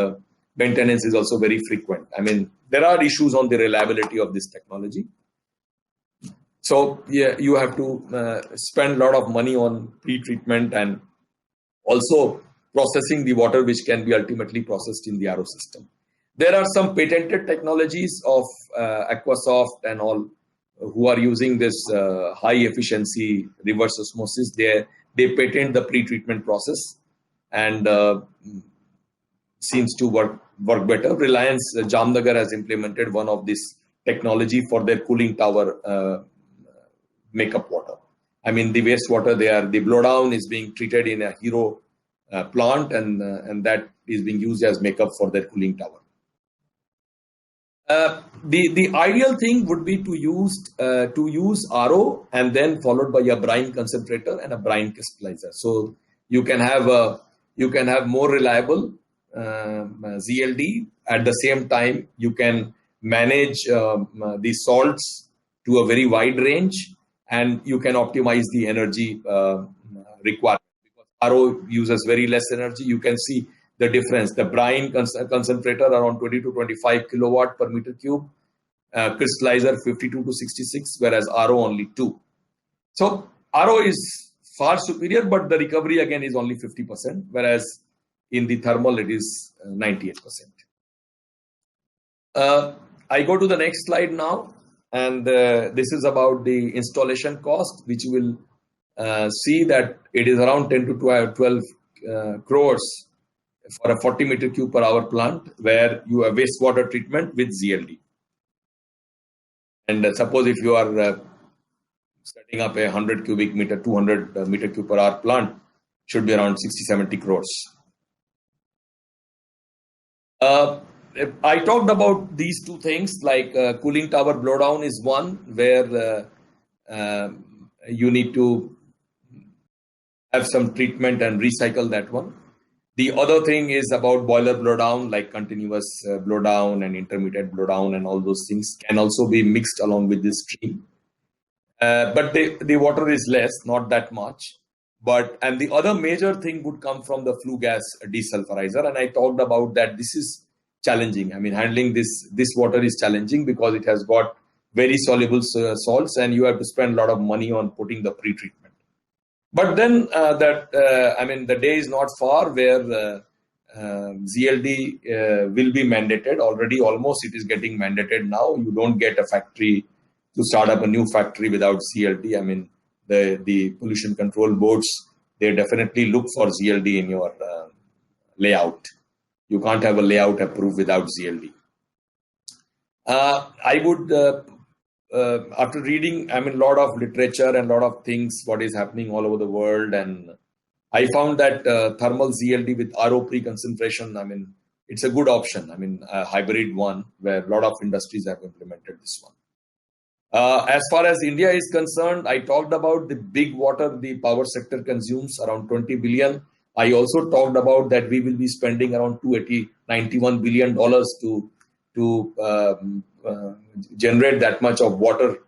maintenance is also very frequent. I mean, there are issues on the reliability of this technology. So yeah, you have to spend a lot of money on pre-treatment and also processing the water, which can be ultimately processed in the RO system. There are some patented technologies of Aquasoft and all, who are using this high efficiency reverse osmosis. They patent the pre-treatment process, and seems to work better. Reliance Jamnagar has implemented one of this technology for their cooling tower makeup water. I mean, the wastewater there, the blowdown is being treated in a Hero plant, and that is being used as makeup for their cooling tower. The ideal thing would be to use RO and then followed by a brine concentrator and a brine crystallizer. So you can have more reliable ZLD. At the same time, you can manage the salts to a very wide range, and you can optimize the energy requirement, because RO uses very less energy. You can see the difference. The brine concentrator around 20 to 25 kilowatt per meter cube, crystallizer 52 to 66, whereas RO only 2. So RO is far superior, but the recovery again is only 50%, whereas in the thermal it is 98%. I go to the next slide now, and this is about the installation cost, which you will see that it is around 10 to 12 crores for a 40 meter cube per hour plant, where you have wastewater treatment with ZLD. And suppose if you are setting up a 100 cubic meter, 200 meter cube per hour plant, should be around 60-70 crores. I talked about these two things, like cooling tower blowdown is one, where you need to have some treatment and recycle that one. The other thing is about boiler blowdown, like continuous blowdown and intermittent blowdown, and all those things can also be mixed along with this stream. But the water is less, not that much. And the other major thing would come from the flue gas desulfurizer. And I talked about that this is challenging. I mean, handling this water is challenging because it has got very soluble salts, and you have to spend a lot of money on putting the pre-treatment. But then the day is not far where ZLD will be mandated. Already almost it is getting mandated now. You don't get a factory to start up a new factory without ZLD. I mean, the pollution control boards, they definitely look for ZLD in your layout. You can't have a layout approved without ZLD. I would after reading, a lot of literature and a lot of things, what is happening all over the world, and I found that thermal ZLD with RO pre-concentration, it's a good option. A hybrid one, where a lot of industries have implemented this one. As far as India is concerned, I talked about the big water the power sector consumes, around 20 billion. I also talked about that we will be spending around $91 billion to generate that much of water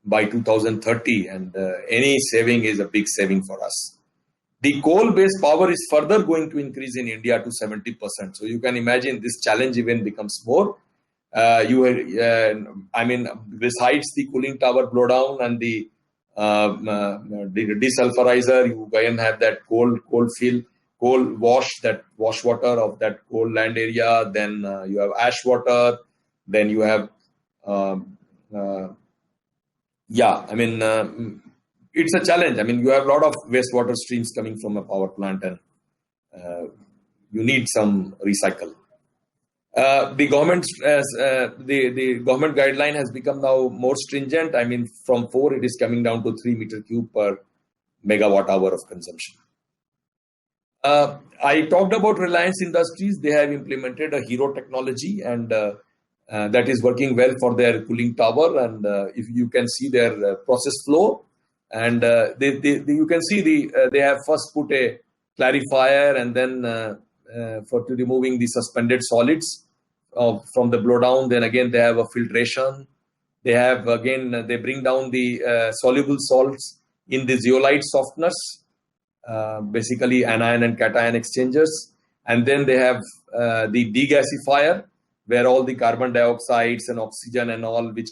by 2030, and any saving is a big saving for us. The coal-based power is further going to increase in India to 70%. So you can imagine this challenge even becomes more. Besides the cooling tower blowdown and the desulfurizer, you again have that coal wash, that wash water of that coal land area. Then you have ash water. Then you have it's a challenge. You have a lot of wastewater streams coming from a power plant, and you need some recycle. The government guideline has become now more stringent. From 4 it is coming down to 3 meter cube per megawatt hour of consumption. I talked about Reliance Industries. They have implemented a Hero technology, and that is working well for their cooling tower. And if you can see their process flow, and you can see they have first put a clarifier, and then for removing the suspended solids from the blowdown. Then again they have a filtration. They have again they bring down the soluble salts in the zeolite softeners, basically anion and cation exchangers, and then they have the degasifier, where all the carbon dioxides and oxygen and all which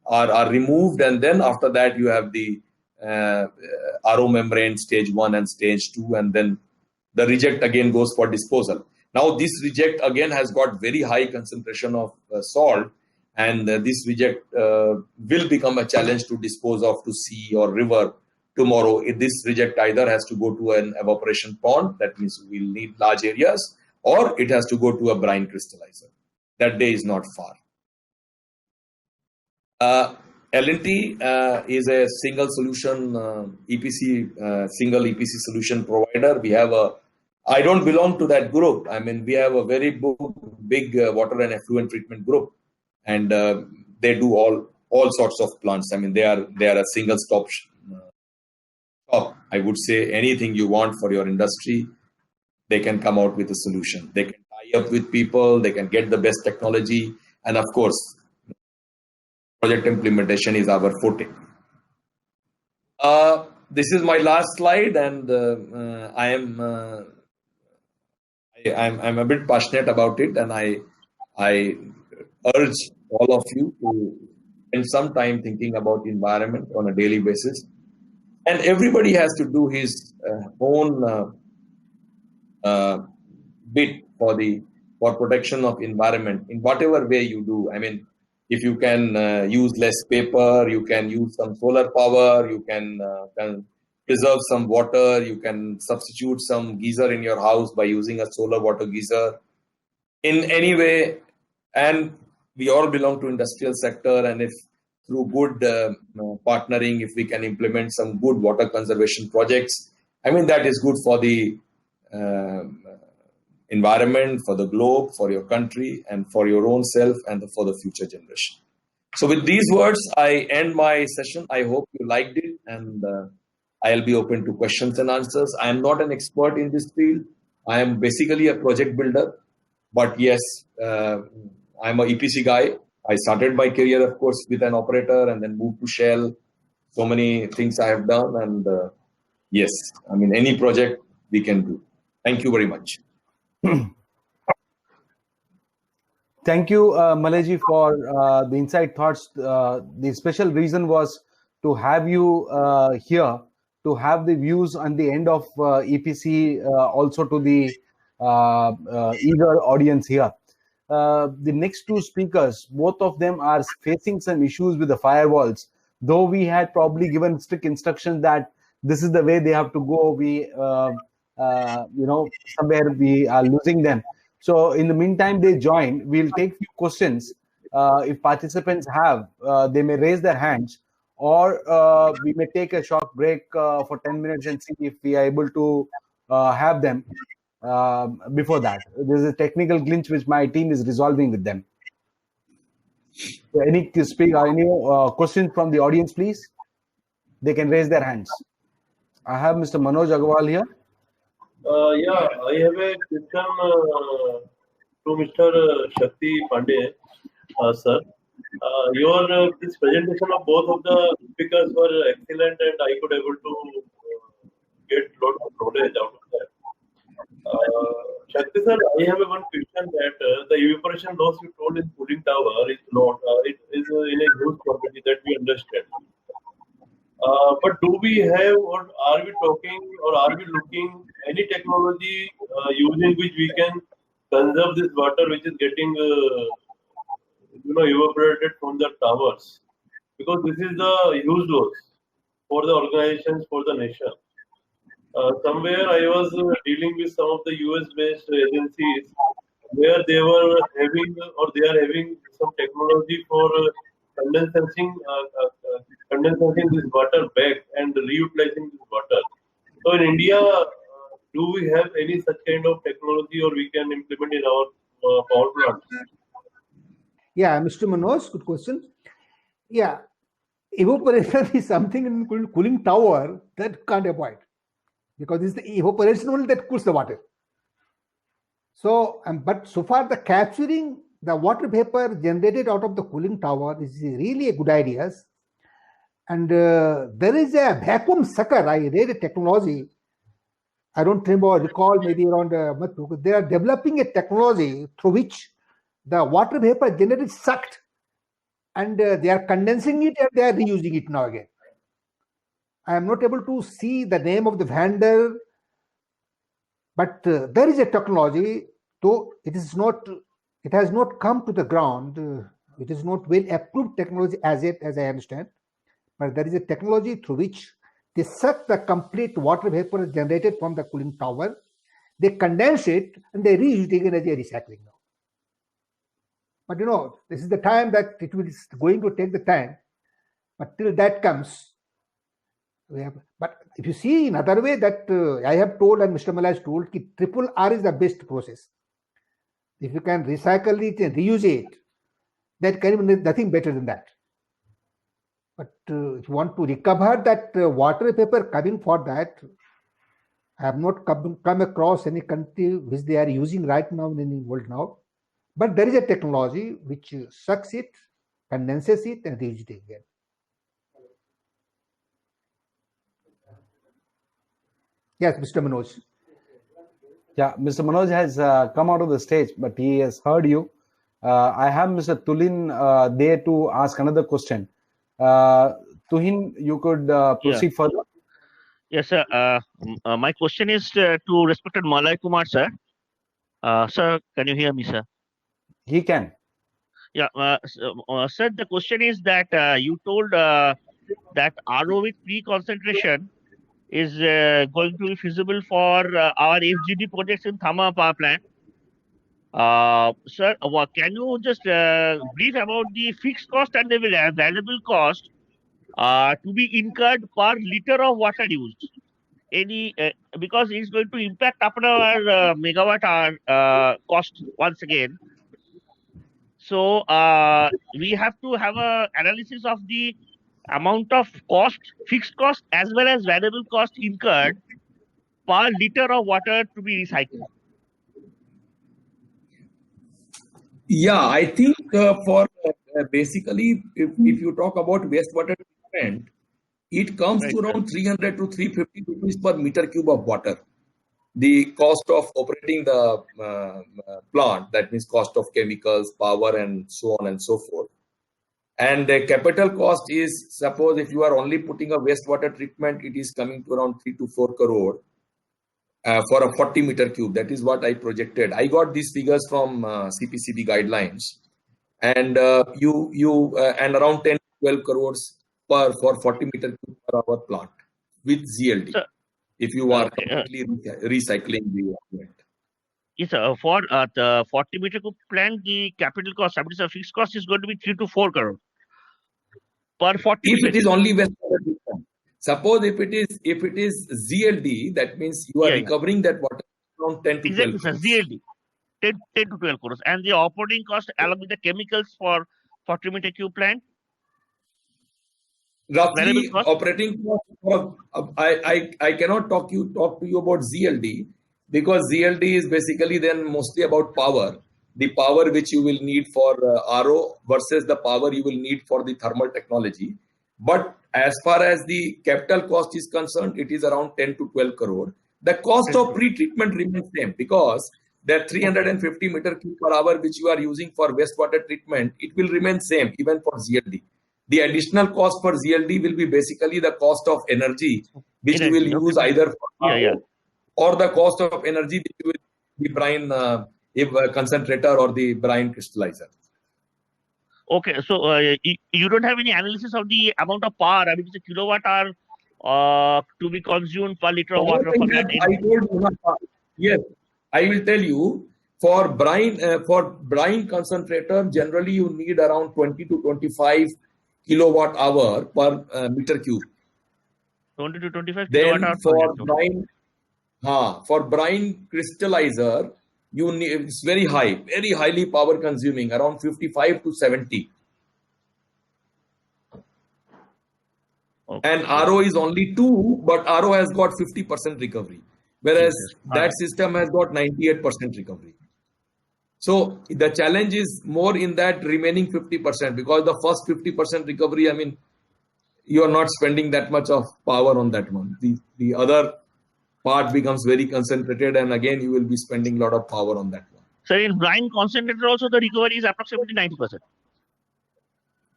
are removed, and then after that you have the RO membrane stage 1 and stage 2, and then the reject again goes for disposal. Now this reject again has got very high concentration of salt, and this reject will become a challenge to dispose of to sea or river tomorrow. This reject either has to go to an evaporation pond, that means we'll need large areas, or it has to go to a brine crystallizer. That day is not far. L&T is a single solution single EPC solution provider. We have I don't belong to that group. We have a very big water and effluent treatment group, and they do all sorts of plants. They are a single stop shop. I would say anything you want for your industry, they can come out with a solution. They can tie up with people, they can get the best technology, and of course, project implementation is our forte. This is my last slide, and I'm a bit passionate about it, and I urge all of you to spend some time thinking about environment on a daily basis. And everybody has to do his own bit for protection of environment in whatever way you do. If you can use less paper, you can use some solar power, you can preserve some water, you can substitute some geyser in your house by using a solar water geyser. In any way, and we all belong to industrial sector, and if through good partnering, if we can implement some good water conservation projects, that is good for the environment, for the globe, for your country, and for your own self, and for the future generation. So with these words, I end my session. I hope you liked it, and I'll be open to questions and answers. I am not an expert in this field. I am basically a project builder, but yes, I'm an EPC guy. I started my career, of course, with an operator, and then moved to Shell. So many things I have done, and yes, any project we can do. Thank you very much. Thank you, Malaji, for the inside thoughts. The special reason was to have you here, to have the views on the end of EPC, also to the eager audience here. The next two speakers, both of them are facing some issues with the firewalls. Though we had probably given strict instructions that this is the way they have to go, we, somewhere we are losing them. So in the meantime, they join. We'll take few questions. If participants have, they may raise their hands, or we may take a short break for 10 minutes and see if we are able to have them before that. There's a technical glitch which my team is resolving with them. So any questions from the audience, please? They can raise their hands. I have Mr. Manoj Agarwal here. Yeah, I have a question to Mr. Shakti Pandey, sir. This presentation of both of the speakers were excellent, and I could able to get lot of knowledge out of that. Shakti sir, I have one question that the evaporation loss you told in cooling tower is not, it is in a huge quantity that we understand. But do we have, or are we talking, or are we looking any technology using which we can conserve this water which is getting, evaporated from the towers? Because this is the huge loss for the organizations, for the nation. Somewhere I was dealing with some of the US-based agencies where they were having or they are having some technology for condensing, condensing this water back and reutilizing this water. So in India, do we have any such kind of technology or we can implement in our power plants? Yeah, Mr. Manoj, good question. Yeah, evaporation is something in cooling tower that can't avoid, because it's the evaporation only that cools the water. So, but so far the capturing the water vapor generated out of the cooling tower is really a good idea. And there is a vacuum sucker. I read a technology. I don't recall maybe around they are developing a technology through which the water vapor generated is sucked, and they are condensing it and they are reusing it now again. I am not able to see the name of the vendor, but there is a technology, though it has not come to the ground. It is not well approved technology as yet, as I understand. But there is a technology through which they suck the complete water vapor generated from the cooling tower, they condense it, and they reuse it again as a recycling now. But this is the time that it will going to take the time. But till that comes, but if you see in other way that I have told and Mr. Malai has told, triple R is the best process. If you can recycle it and reuse it, that can be nothing better than that. But if you want to recover that water vapor coming for that, I have not come across any country which they are using right now in the world now. But there is a technology which sucks it, condenses it, and reuses it again. Yes, Mr. Manoj. Yeah, Mr. Manoj has come out of the stage, but he has heard you. I have Mr. Tulin there to ask another question. Tuhin, you could proceed further. Yes, sir. My question is to respected Malai Kumar, sir. Sir, can you hear me, sir? He can. Yeah, sir, the question is that you told that RO with pre-concentration is going to be feasible for our FGD projects in Thamma power plant. Sir, can you just brief about the fixed cost and the variable cost to be incurred per liter of water used? Because it's going to impact upon our megawatt hour cost once again. So we have to have an analysis of the amount of cost, fixed cost, as well as variable cost incurred per liter of water to be recycled. Yeah, I think for basically, if you talk about wastewater treatment, it comes to around 300 to 350 rupees per meter cube of water. The cost of operating the plant, that means cost of chemicals, power, and so on and so forth. And the capital cost is, suppose if you are only putting a wastewater treatment, it is coming to around 3 to 4 crore for a 40 meter cube. That is what I projected. I got these figures from CPCB guidelines, and and around 10 to 12 crores for 40 meter cube per hour plant with ZLD. Sir, if you are completely recycling the plant. Yes, for the 40 meter cube plant, the capital cost, fixed cost is going to be 3 to 4 crore per 40. If it is only wastewater treatment. Suppose if it is ZLD, that means you are recovering that water from 10 to 12 crores. ZLD, 10 to 12 crores. And the operating cost along with the chemicals for 40 meter cube plant? Roughly operating cost, I cannot talk to you about ZLD, because ZLD is basically then mostly about power. The power which you will need for RO versus the power you will need for the thermal technology. But as far as the capital cost is concerned, it is around 10 to 12 crore. The cost of pre-treatment remains same, because that 350 meter cube per hour which you are using for wastewater treatment, it will remain same even for ZLD. The additional cost for ZLD will be basically the cost of energy which you will use either for or the cost of energy which you will the brine concentrator or the brine crystallizer. Okay, so you don't have any analysis of the amount of power, I mean, it's a kilowatt hour to be consumed per liter of water for that? I told you, yes, I will tell you. For brine concentrator, generally you need around 20 to 25 kilowatt hour per meter cube. 20 to 25 Then kilowatt hour. for brine crystallizer, you need, it's very highly power consuming, around 55 to 70. Okay. And RO is only 2, but RO has got 50% recovery, whereas that system has got 98% recovery. So the challenge is more in that remaining 50%, because the first 50% recovery, I mean, you are not spending that much of power on that one. The other part becomes very concentrated, and again you will be spending a lot of power on that one. So in brine concentrator also the recovery is approximately 90%.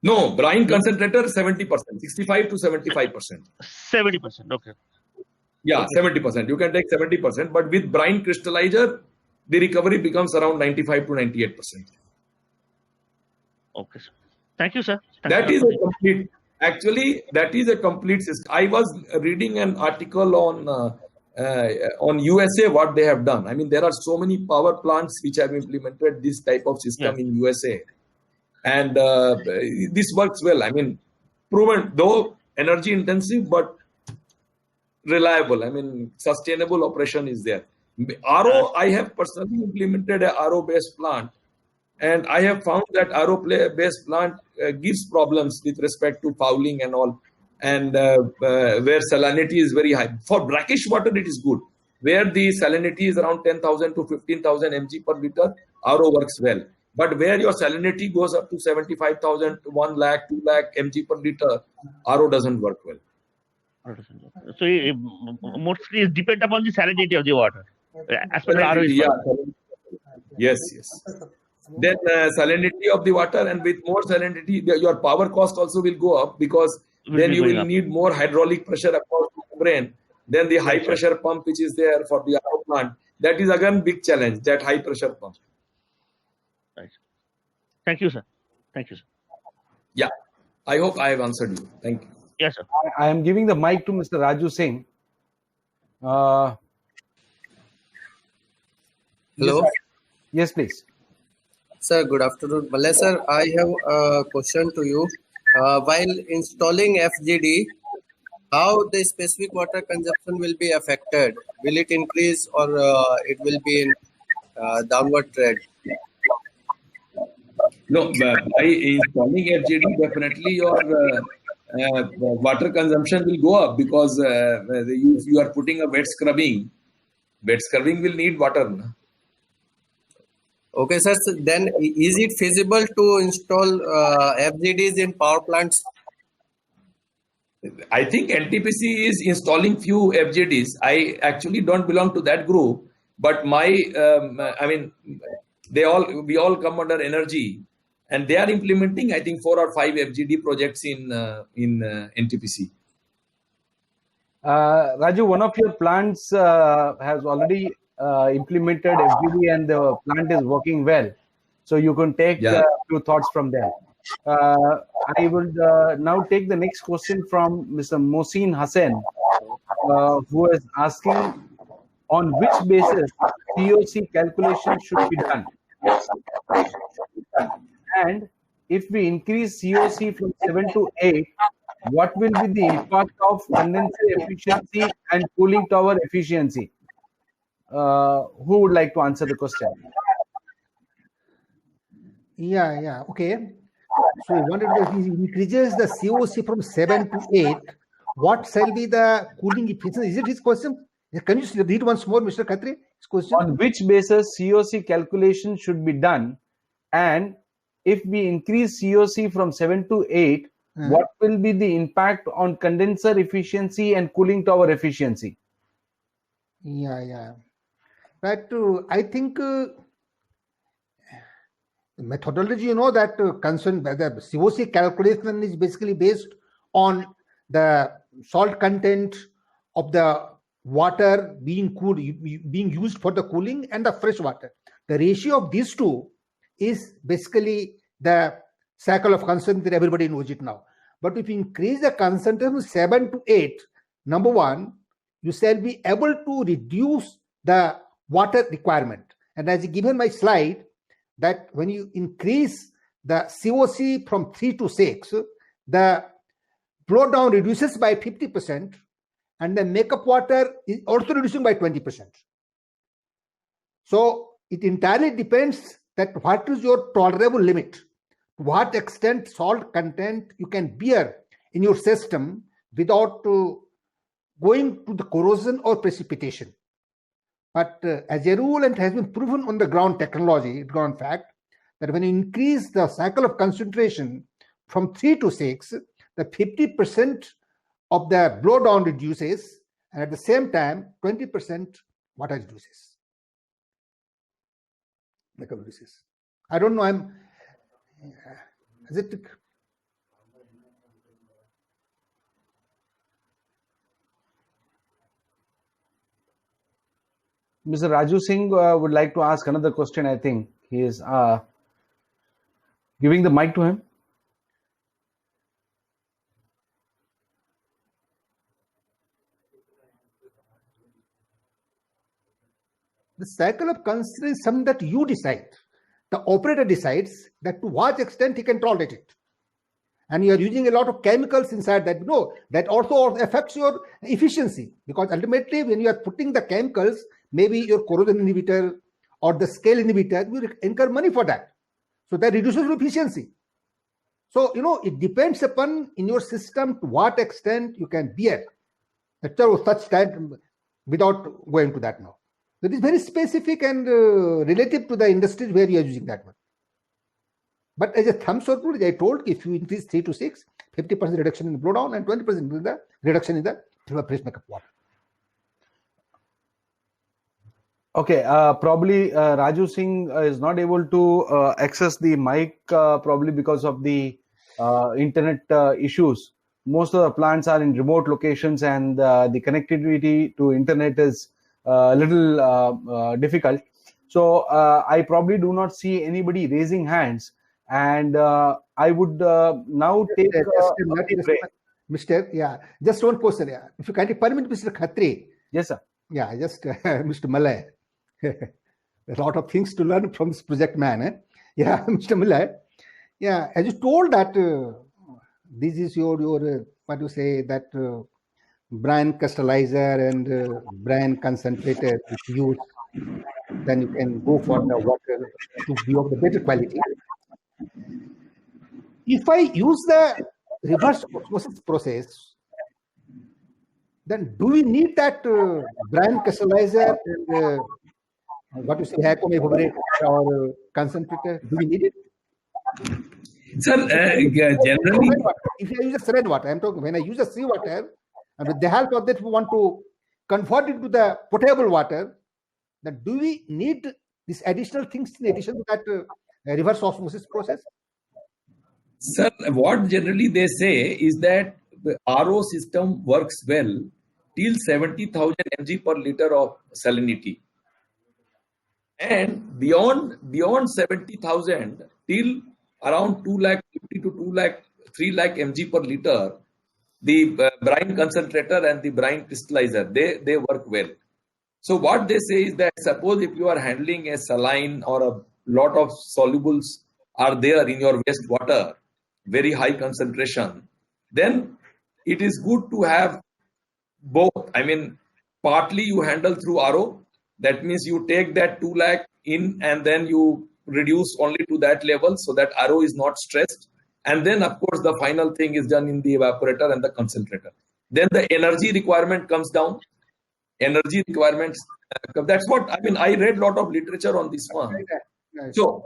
No, brine concentrator 70%, 65 to 75%. 70%, okay. Yeah, okay. 70%. You can take 70%, but with brine crystallizer, the recovery becomes around 95 to 98%. Okay, sir. Thank you, sir. That is a complete system. I was reading an article on USA, what they have done. I mean, there are so many power plants which have implemented this type of system in USA. And this works well. I mean, proven, though energy intensive, but reliable. I mean, sustainable operation is there. RO, I have personally implemented a RO-based plant, and I have found that RO-based plant gives problems with respect to fouling and all, and where salinity is very high. For brackish water, it is good. Where the salinity is around 10,000 to 15,000 mg per liter, RO works well. But where your salinity goes up to 75,000 to 1 lakh, 2 lakh mg per liter, RO doesn't work well. So mostly it depends upon the salinity of the water. As per the RO is Yes. Then salinity of the water, and with more salinity, your power cost also will go up, because then you will need more hydraulic pressure across the membrane. Then the high pressure pump which is there for the RO plant, that is again big challenge, that high pressure pump. Right. Thank you, sir. Yeah, I hope I have answered you. Thank you. Yes, sir. I am giving the mic to Mr. Raju Singh. Hello. Yes, please. Sir, good afternoon. Malay sir, I have a question to you. While installing FGD, how the specific water consumption will be affected? Will it increase, or it will be in downward trend? No, by installing FGD, definitely your water consumption will go up, because you are putting a wet scrubbing. Wet scrubbing will need water. No? Okay, sir. So then, is it feasible to install FGDs in power plants? I think NTPC is installing few FGDs. I actually don't belong to that group, but we all come under energy, and they are implementing, I think, 4 or 5 FGD projects in NTPC. Raju, one of your plants has already implemented FGD, and the plant is working well. So you can take a few thoughts from there. I would now take the next question from Mr. Mohsin Hassan, who is asking on which basis COC calculation should be done. And if we increase COC from 7 to 8, what will be the impact of condenser efficiency and cooling tower efficiency? Who would like to answer the question? Yeah. Okay. So we wanted to, if he increases the COC from 7 to 8, what shall be the cooling efficiency? Is it his question? Can you read once more, Mr. Khatri? His question? On which basis COC calculation should be done, and if we increase COC from 7 to 8, what will be the impact on condenser efficiency and cooling tower efficiency? Yeah. But I think methodology, that concern, the COC calculation is basically based on the salt content of the water being cooled, being used for the cooling, and the fresh water. The ratio of these two is basically the cycle of concentration. Everybody knows it now. But if you increase the concentration from 7 to 8, number one, you shall be able to reduce the water requirement. And as given my slide, that when you increase the COC from 3 to 6, the flow down reduces by 50%, and the makeup water is also reducing by 20%. So it entirely depends that what is your tolerable limit, to what extent salt content you can bear in your system without going to the corrosion or precipitation. But as a rule, and it has been proven on the ground technology, ground fact, that when you increase the cycle of concentration from 3 to 6, the 50% of the blow down reduces, and at the same time, 20% water reduces. I don't know, is it? Mr. Raju Singh would like to ask another question. I think he is giving the mic to him. The cycle of concentration is something that you decide. The operator decides that to what extent he can tolerate it. And you are using a lot of chemicals inside that. No, that also affects your efficiency, because ultimately when you are putting the chemicals, maybe your corrosion inhibitor or the scale inhibitor, you incur money for that. So that reduces your efficiency. So, it depends upon in your system to what extent you can bear such time, without going to that now. That is very specific and relative to the industries where you are using that one. But as a thumb rule, I told, if you increase 3 to 6, 50% reduction in the blow down and 20% in the reduction in the fresh makeup water. Okay, probably Raju Singh is not able to access the mic, probably because of the internet issues. Most of the plants are in remote locations, and the connectivity to internet is a little difficult. So I probably do not see anybody raising hands, and I would now take Mr. Just one question. Yeah, if you kindly permit, Mr. Khatri. Yes, sir. Yeah, just Mr. Malay. A lot of things to learn from this project man. Yeah, Mr. Malay. Yeah, as you told that this is your what you say, that brine crystallizer and brine concentrator is used, then you can go for the water to be of the better quality. If I use the reverse osmosis process, then do we need that brine crystallizer and what you say, vacuum evaporator or concentrator? Do we need it? Sir, generally, if I use a red water, I'm talking when I use a seawater, and with the help of that, we want to convert it to the potable water, then do we need these additional things in addition to that reverse osmosis process? Sir, what generally they say is that the RO system works well till 70,000 mg per liter of salinity. And beyond 70,000 till around 250 to 3 lakh mg per liter, the brine concentrator and the brine crystallizer, they work well. So what they say is that suppose if you are handling a saline or a lot of solubles are there in your wastewater, very high concentration, then it is good to have both. I mean, partly you handle through RO. That means you take that 2 lakh in and then you reduce only to that level so that RO is not stressed. And then, of course, the final thing is done in the evaporator and the concentrator. Then the energy requirement comes down. Energy requirements, that's what, I mean, I read a lot of literature on this one. So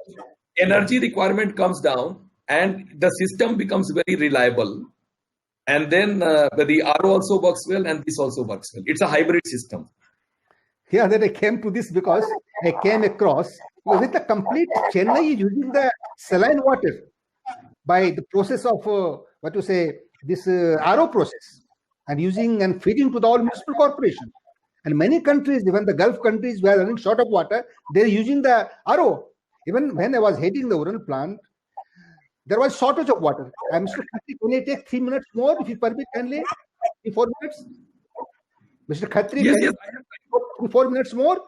energy requirement comes down and the system becomes very reliable. And then the RO also works well and this also works well. It's a hybrid system. Here that I came to this because I came across with the complete Chennai is using the saline water by the process of this RO process and using and feeding to the all municipal corporation. And many countries, even the Gulf countries, were running short of water. They're using the RO. Even when I was heading the Uran plant, there was shortage of water. Mr. Khatri, can you take 3 minutes more, if you permit, kindly? 4 minutes? Mr. Khatri, Yes, can yes, you 4 minutes more?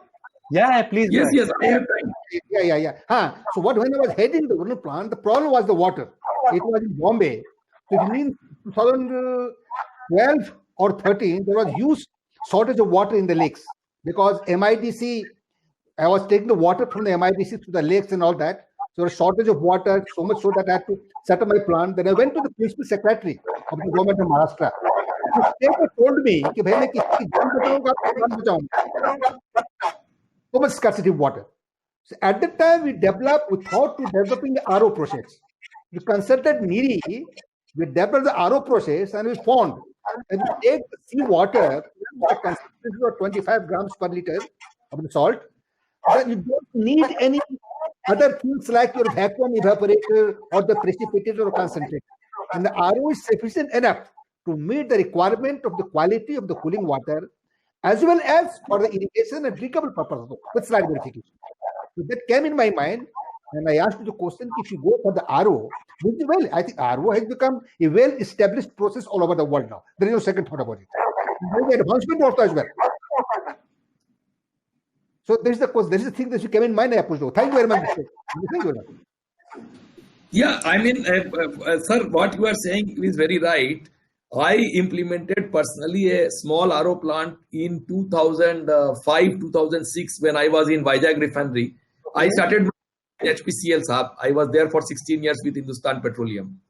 Yeah, please. yes, go yes, I have time. Yeah. So when I was heading the Uran plant, the problem was the water. It was in Bombay. So it means 2012 or 13, there was huge shortage of water in the lakes because MIDC, I was taking the water from the MIDC to the lakes and all that. So a shortage of water, so much so that I had to set up my plant. Then I went to the principal secretary of the government of Maharashtra. The state told me, कि भाई मैं किसी जान बचाऊंगा, आपकी जान बचाऊंगा. So much scarcity of water. So at that time, we thought to developing the RO process. We consulted NIRI, we developed the RO process, and we found that we take the sea water, the concentration of 25 grams per liter of the salt, that you don't need any other things like your vacuum evaporator or the precipitator or concentrator. And the RO is sufficient enough to meet the requirement of the quality of the cooling water as well as for the irrigation and drinkable purpose with slight modification. So that came in my mind, and I asked you the question: if you go for the RO, I think RO has become a well-established process all over the world now. There is no second thought about it. There is advancement also as well. So there is the thing that you came in mind. I pushed. Thank you very much. Thank you very much. Yeah, I mean, sir, what you are saying is very right. I implemented personally a small RO plant in 2005, 2006 when I was in Vizag Refinery. I started my HPCL Saab. I was there for 16 years with Hindustan Petroleum.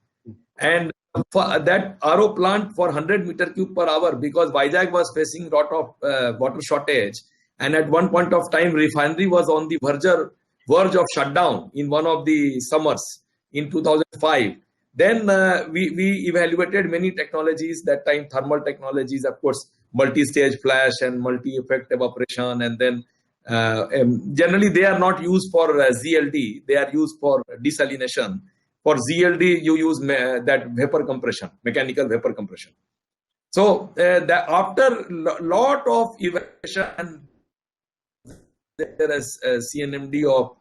And for that RO plant for 100 meter cube per hour, because Vizag was facing a lot of water shortage. And at one point of time, refinery was on the verge of shutdown in one of the summers in 2005. Then we evaluated many technologies that time, thermal technologies, of course, multi-stage flash and multi-effect evaporation. And then generally they are not used for ZLD. They are used for desalination. For ZLD, you use that vapor compression, mechanical vapor compression. So after lot of evaluation, there is CNMD of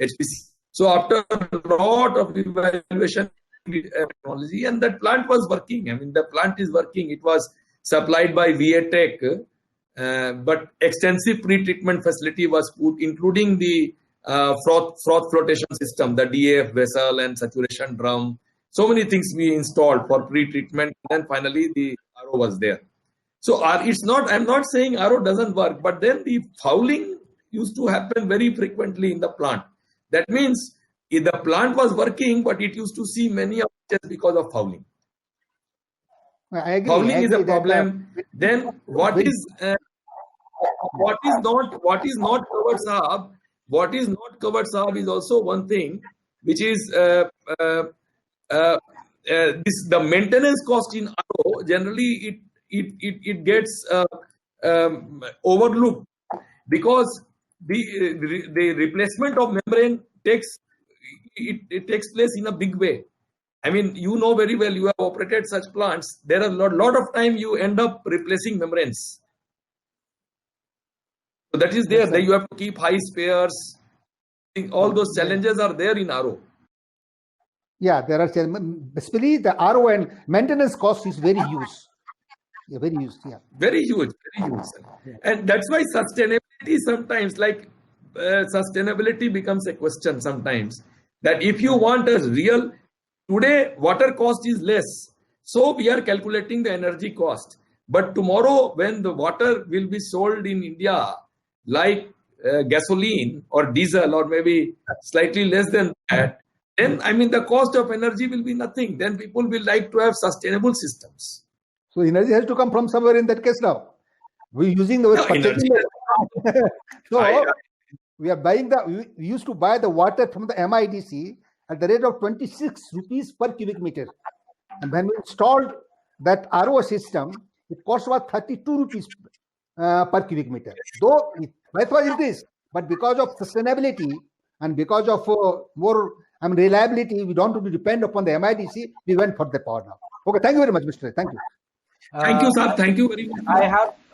HPC. So after a lot of evaluation, technology, and that plant was working. I mean, the plant is working. It was supplied by VA Tech, but extensive pre-treatment facility was put, including the froth flotation system, the DAF vessel and saturation drum. So many things we installed for pre-treatment, and then finally the RO was there. So it's not, I'm not saying RO doesn't work, but then the fouling used to happen very frequently in the plant. That means the plant was working, but it used to see many outages because of fouling. I agree. Fouling is a problem. Then what is not covered, Saab? What is not covered, Saab, is also one thing, which is the maintenance cost in RO. Generally, it gets overlooked because the replacement of membrane takes place in a big way. I mean, you know very well, you have operated such plants. There are a lot of time you end up replacing membranes. So that is there. Then you have to keep high spares. All those challenges are there in RO. Yeah, there are basically the RO and maintenance cost is very huge. Yeah, very huge. Yeah, very huge, very huge. Yeah. And that's why sustainability sometimes, sustainability becomes a question sometimes. That if you want a real, today water cost is less, so we are calculating the energy cost. But tomorrow, when the water will be sold in India like gasoline or diesel or maybe slightly less than that, then I mean the cost of energy will be nothing. Then people will like to have sustainable systems. So energy has to come from somewhere in that case now. We're using the energy. So we are buying we used to buy the water from the MIDC at the rate of 26 rupees per cubic meter. And when we installed that RO system, it cost about 32 rupees per cubic meter. Though price was increased, but because of sustainability and because of more reliability, we don't have to depend upon the MIDC. We went for the power now. Okay, thank you very much, Mr. Thank you. Thank you, sir. Thank you very much.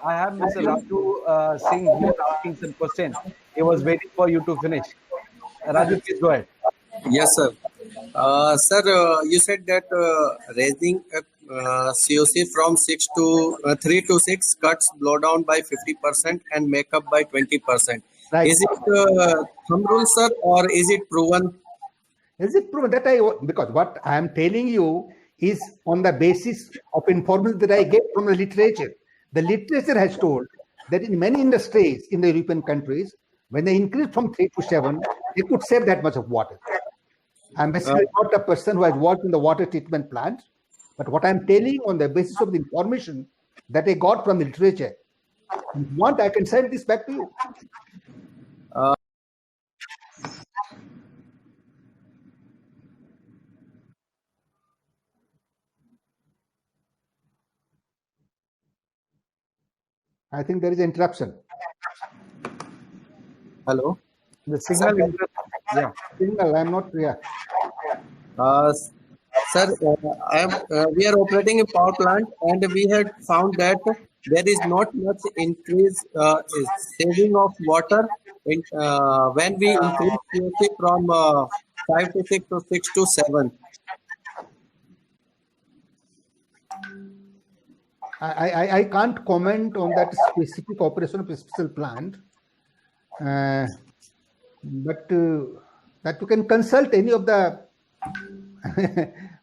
I have Mr. Raju Singh here asking some questions. He was waiting for you to finish. Raju, please go ahead. Yes, sir. Sir, you said that raising COC from 3 to 6 cuts blow down by 50% and make up by 20%. Right. Is it thumb rule, sir, or is it proven? Is it proven that because what I am telling you is on the basis of information that I get from the literature. The literature has told that in many industries in the European countries, when they increase from 3 to 7, they could save that much of water. I'm basically not a person who has worked in the water treatment plant, but what I'm telling on the basis of the information that I got from the literature. If you want, I can send this back to you. I think there is an interruption. Hello? The signal, yeah. Signal, I'm not, yeah. Sir, we are operating a power plant and we had found that there is not much increase saving of water when we increase COC from 5 to 6 to 6 to 7. I can't comment on that specific operation of a special plant, but that you can consult any of the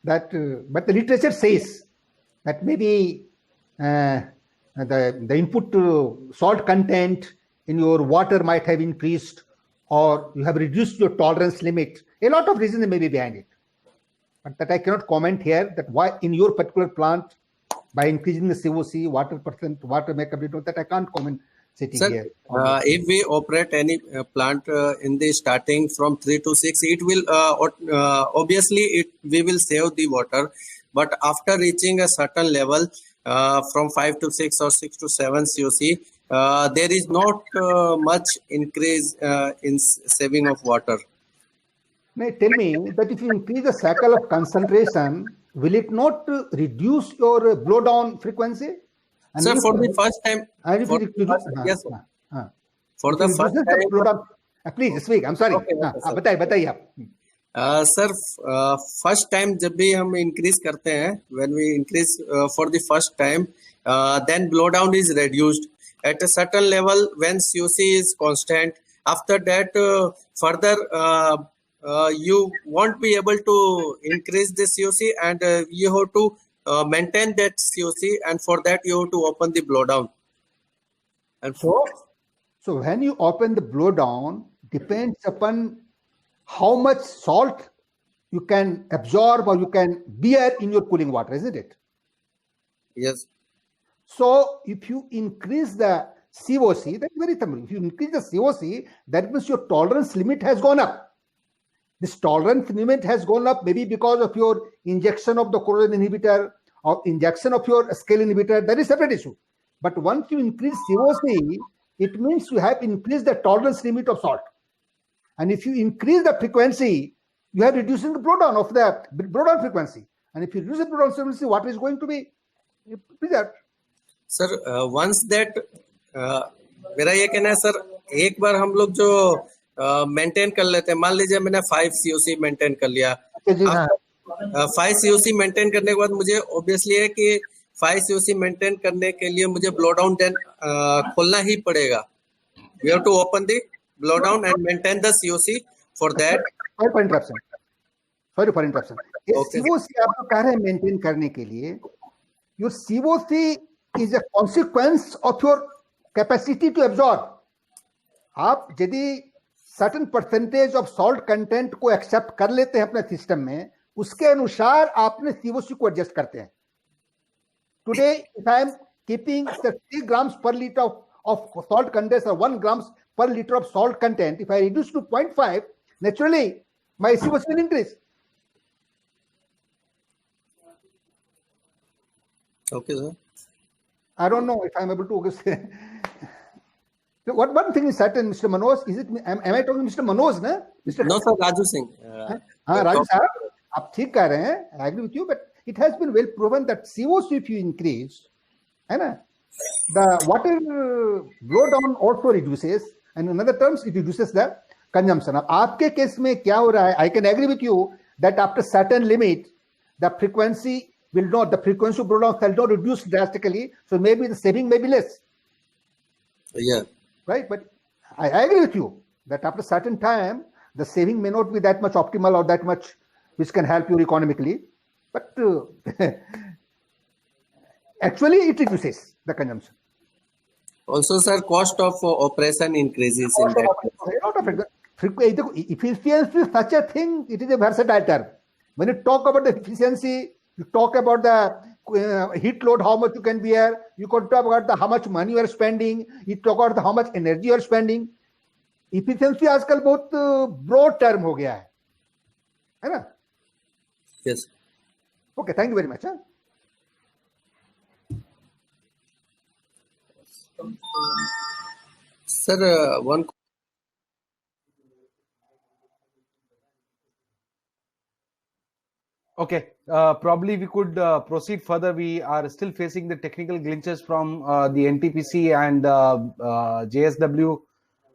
but the literature says that maybe the input salt content in your water might have increased, or you have reduced your tolerance limit. A lot of reasons may be behind it, but that I cannot comment here. That why in your particular plant, by increasing the COC, water makeup, that I can't comment sitting Sir, here. If we operate any plant in the starting from 3 to 6, it will obviously we will save the water. But after reaching a certain level from 5 to 6 or 6 to 7 COC, there is not much increase in saving of water. May tell me that if you increase the cycle of concentration, will it not reduce your blow down frequency? And Sir, for the first time, yes, sir. For the first time, please speak. I'm sorry. बताइए. Sir, first time जब भी हम increase करते हैं, when we increase for the first time, then blow down is reduced at a certain level when COC is constant. After that, further you won't be able to increase the COC, and you have to maintain that COC, and for that you have to open the blow down. And so when you open the blow down, depends upon how much salt you can absorb or you can bear in your cooling water, isn't it? Yes. So if you increase the COC, that's very simple. If you increase the COC, that means your tolerance limit has gone up. This tolerance limit has gone up maybe because of your injection of the corrosion inhibitor or injection of your scale inhibitor. That is a separate issue. But once you increase COC, it means you have increased the tolerance limit of salt. And if you increase the frequency, you are reducing the blow down of the blow down frequency. And if you reduce the blow down frequency, what is going to be preserved? Sir, once that मेरा ये कहना है sir, एक बार हम लोग जो maintain कर लेते हैं, मान लीजिए मैंने 5 COC मेंटेन कर लिया, 5 COC मेंटेन करने के बाद मुझे ऑब्वियसली है कि 5 COC मेंटेन करने के लिए मुझे ब्लो डाउन देन खोलना ही पड़ेगा. We have to open the blow down and maintain the COC for that. Sorry for interruption. Okay. COC आपको कह रहे हैं मेंटेन करने के लिए. Your COC is a consequence of your capacity to absorb. आप यदि certain percentage of salt content को accept कर लेते हैं अपने सिस्टम में, उसके अनुसार आपने COC को एडजस्ट करते हैं. Today, if I am keeping 3 grams per liter of salt content or 1 grams per liter of salt content, if I reduce to 0.5, naturally my COC will increase. Okay, sir. I don't know if I'm able to So one thing is certain, Mr. Manoj, is it? Am I talking Mr. Manoj, na? Mr. No, sir, Raju Singh. Raju sir, आप ठीक कह रहे हैं. I agree with you, but it has been well proven that CO2 if you increase, है ना, the water blowdown also reduces, and in other terms, it reduces the consumption. अब आपके case में क्या हो रहा है? I can agree with you that after certain limit, the frequency of blowdown shall not reduce drastically, so maybe the saving may be less. Yeah. Right, but I agree with you that after a certain time, the saving may not be that much optimal or that much which can help you economically, but actually it reduces the consumption. Also, sir, cost of operation increases in that. Efficiency is such a thing, it is a versatile term. When you talk about the efficiency, you talk about the heat load, how much you can bear, you could talk about how much money you are spending, you talk about how much energy you are spending. Efficiency आजकल बहुत broad term हो गया है ना? Yes. Okay, thank you very much. Sir, one. Okay, probably we could proceed further. We are still facing the technical glitches from the NTPC and JSW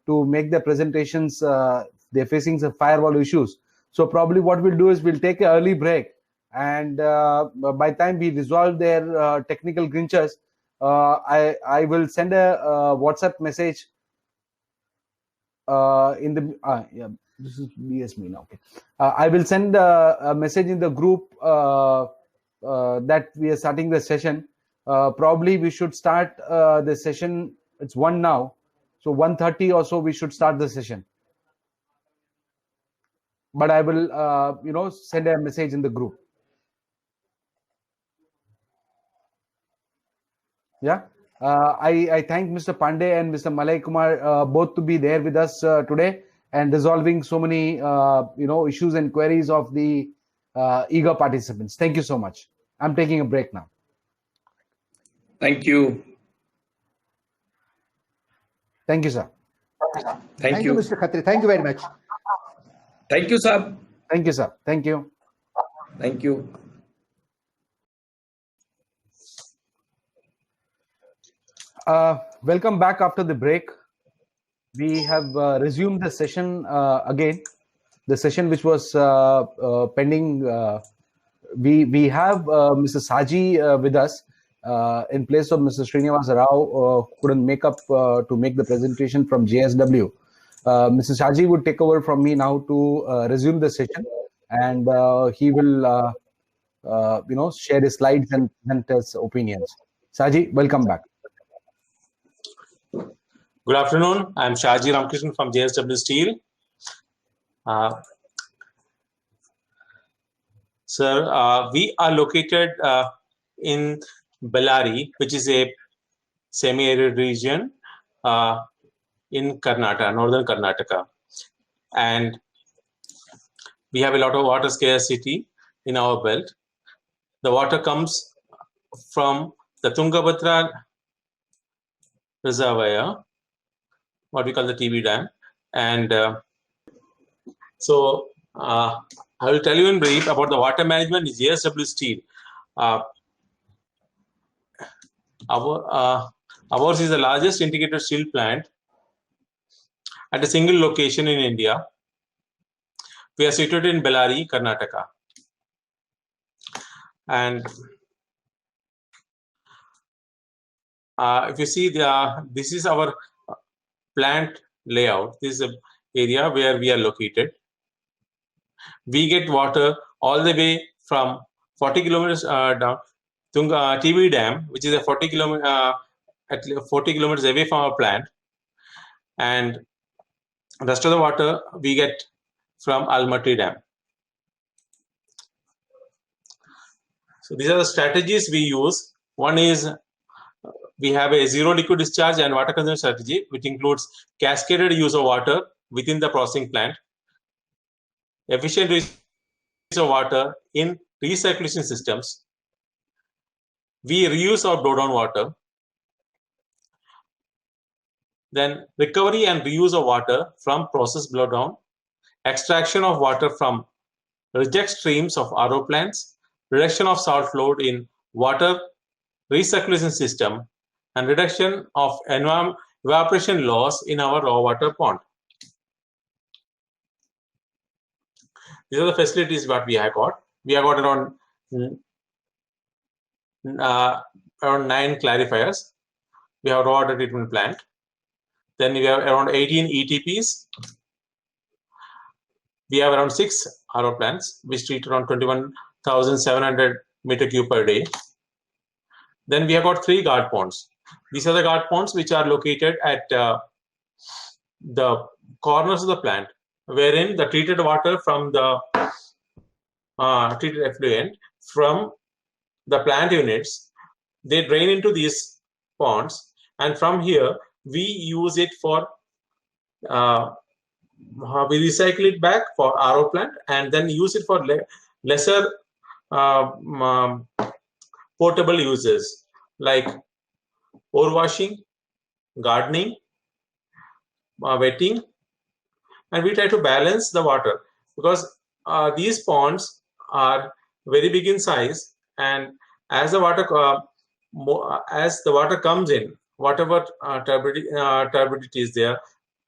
to make the presentations. They're facing some firewall issues. So probably what we'll do is we'll take an early break, and by the time we resolve their technical glitches, I will send a WhatsApp message in the yeah. This is BSMe now. Okay, I will send a message in the group that we are starting the session. Probably we should start the session. It's 1 now, so 1:30 or so we should start the session. But I will, send a message in the group. Yeah. I thank Mr. Pandey and Mr. Malay Kumar both to be there with us today and resolving so many issues and queries of the eager participants. Thank you so much. I'm taking a break now. Thank you. Thank you, sir. Thank you, Mr. Khatri. Thank you very much. Thank you, sir. Thank you, sir. Thank you. Thank you. Welcome back after the break. We have resumed the session again. The session which was pending. We have Mr. Saji with us in place of Mr. Srinivasa Rao, who couldn't make up to make the presentation from JSW. Mr. Saji would take over from me now to resume the session, and he will, share his slides and present his opinions. Saji, welcome back. Good afternoon. I'm Shaji Ramakrishnan from JSW Steel. Sir, we are located in Bellary, which is a semi-arid region in Karnataka, northern Karnataka. And we have a lot of water scarcity in our belt. The water comes from the Tungabhadra reservoir, what we call the TB dam. And so I will tell you in brief about the water management in JSW Steel. Ours is the largest integrated steel plant at a single location in India. We are situated in Bellary, Karnataka. And if you see, this is our plant layout. This is the area where we are located. We get water all the way from 40 kilometers down TB Dam, which is a 40 kilometers away from our plant, and the rest of the water we get from Almaty Dam. So these are the strategies we use. One is we have a zero liquid discharge and water conservation strategy, which includes cascaded use of water within the processing plant, efficient use of water in recirculation systems. We reuse our blowdown water. Then recovery and reuse of water from process blowdown, extraction of water from reject streams of RO plants, reduction of salt load in water recirculation system, and reduction of evaporation loss in our raw water pond. These are the facilities that we have got. We have got around 9 clarifiers. We have raw water treatment plant. Then we have around 18 ETPs. We have around 6 RO plants, which treat around 21,700 meter cube per day. Then we have got 3 guard ponds. These are the guard ponds which are located at the corners of the plant, wherein the treated water from the treated effluent from the plant units, they drain into these ponds, and from here we use it for we recycle it back for RO plant, and then use it for lesser portable uses like ore washing, gardening, wetting, and we try to balance the water because these ponds are very big in size, and as the water comes in, whatever turbidity is there,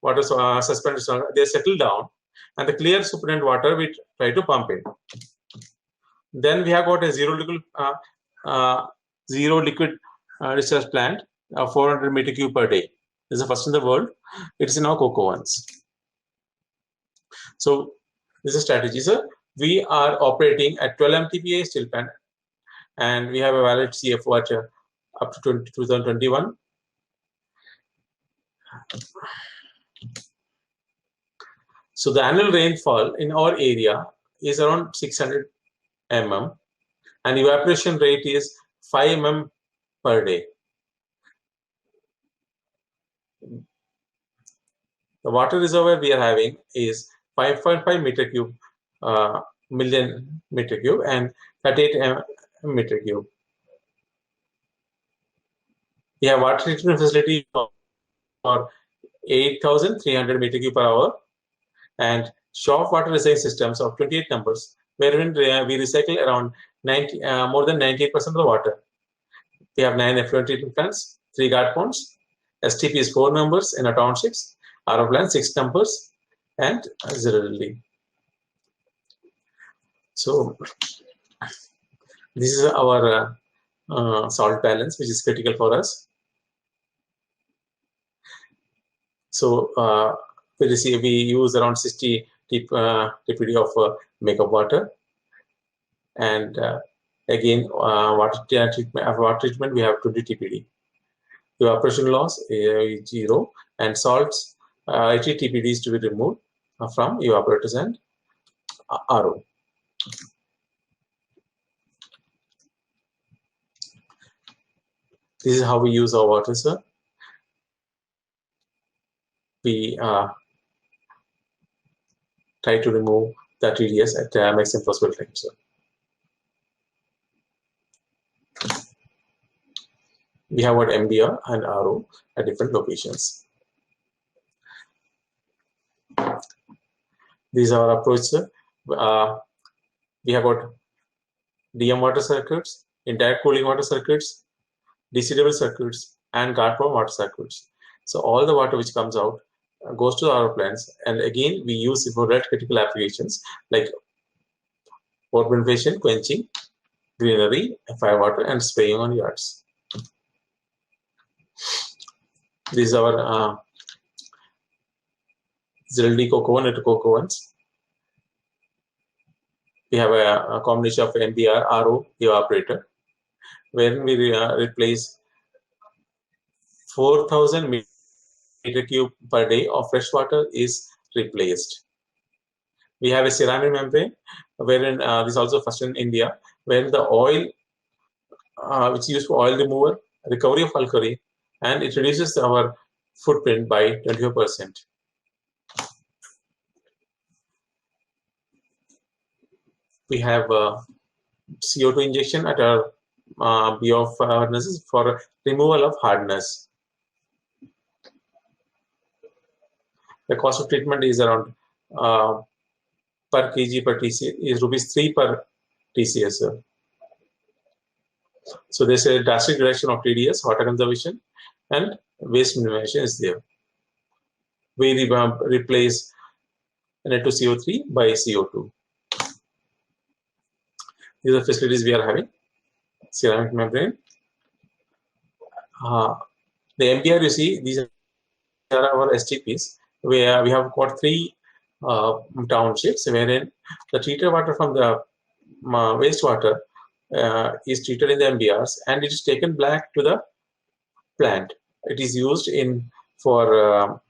water suspended, they settle down, and the clear supernatant water we try to pump in. Then we have got a zero liquid discharge plant, 400 meter cube per day. This is the first in the world. It is in our Cocoa Ones. So this is strategy, sir. We are operating at 12 MTPA steel plant, and we have a valid CFO at up to 2021. So the annual rainfall in our area is around 600 mm, and evaporation rate is 5 mm per day. The water reservoir we are having is 5.5 meter cube million meter cube and 38 meter cube. We have water treatment facility for 8,300 meter cube per hour and shop water recycling systems of 28 numbers, wherein we recycle around more than 98% of the water. We have 9 effluent treatment plants, 3 guard ponds, STP is 4 numbers in our townships, RO plants 6 numbers, and ZLD. So this is our salt balance, which is critical for us. So we use around 60 TPD of makeup water, and again water treatment we have 20 TPD. Evaporation loss is 0, and salts 80 TPDs to be removed from evaporators and RO. This is how we use our water, sir. We try to remove the TDS at maximum possible time, sir. We have got MBR and RO at different locations. These are our approach, sir. We have got DM water circuits, indirect cooling water circuits, DCW circuits, and guard pond water circuits. So all the water which comes out goes to our plants, and again we use it for red critical applications like urbanization, quenching, greenery, fire water, and spraying on yards. This is our ZLD Cocoa 1 and Cocoa Ones. We have a combination of MBR, RO, evaporator, wherein we replace 4,000 meter cube per day of fresh water is replaced. We have a ceramic membrane, wherein this is also first in India, wherein the oil which is used for oil removal, recovery of alkali, and it reduces our footprint by 25%. We have CO2 injection at our BO furnaces for removal of hardness. The cost of treatment is around per kg per TC is rupees 3 per TCS. Sir. So there's a drastic reduction of TDS, water conservation, and waste minimization is there. We replace Na2CO3 by CO2. These are facilities we are having. Ceramic membrane. The MBR, you see, these are our STPs. We have got 3 townships wherein the treated water from the wastewater is treated in the MBRs and it is taken back to the plant. It is used for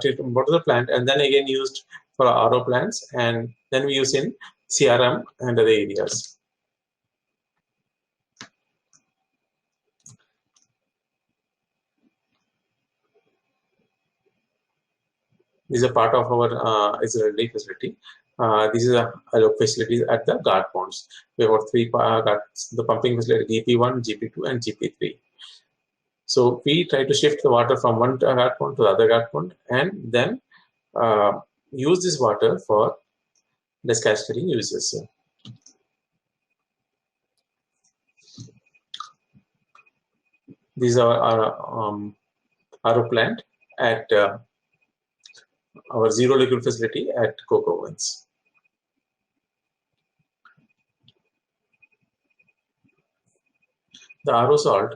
treatment to the plant, and then again used for RO plants, and then we use in CRM and other areas. This is a part of our Israeli facility. This is a facility at the guard ponds. We have got 3 guards, the pumping facility GP1, GP2, and GP3. So we try to shift the water from one guard pond to the other guard pond, and then use this water for descascading uses. These are our RO plant at our zero liquid facility at Coke Ovens. The RO salt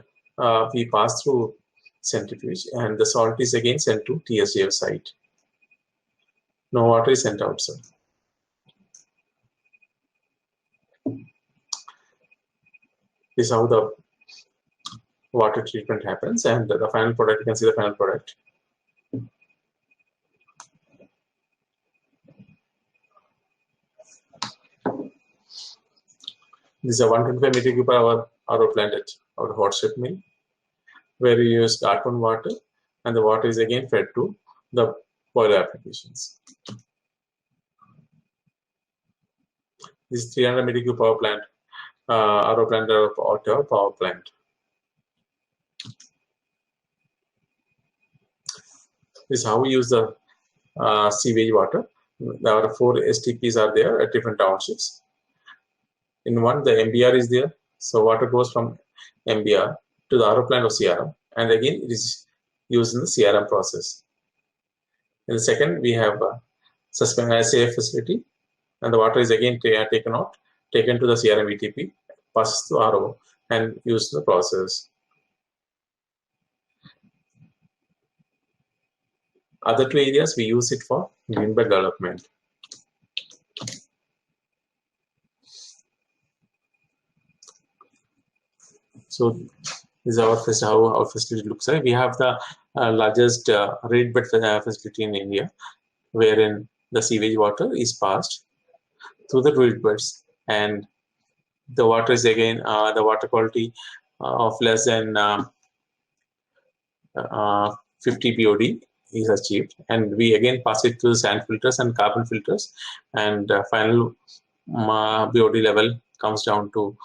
we pass through centrifuge, and the salt is again sent to TSDF site. No water is sent out, sir. This is how the water treatment happens, and the final product, you can see the final product. This is a 125 meter cube per hour RO plant at our hot strip mill, where we use carbon water, and the water is again fed to the boiler applications. This is 300 meter cube power plant, RO plant or power plant. This is how we use the sewage water. There are 4 STPs are there at different townships. In one, the MBR is there, so water goes from MBR to the RO plant of CRM, and again it is used in the CRM process. In the second, we have a SAF facility, and the water is again taken to the CRM ETP, passes to RO, and used in the process. Other 2 areas, we use it for green belt development. So this is how our facility looks like. We have the largest reed bed facility in India, wherein the sewage water is passed through the reed beds, and the water is again the water quality of less than 50 BOD is achieved, and we again pass it through sand filters and carbon filters, and final BOD level comes down to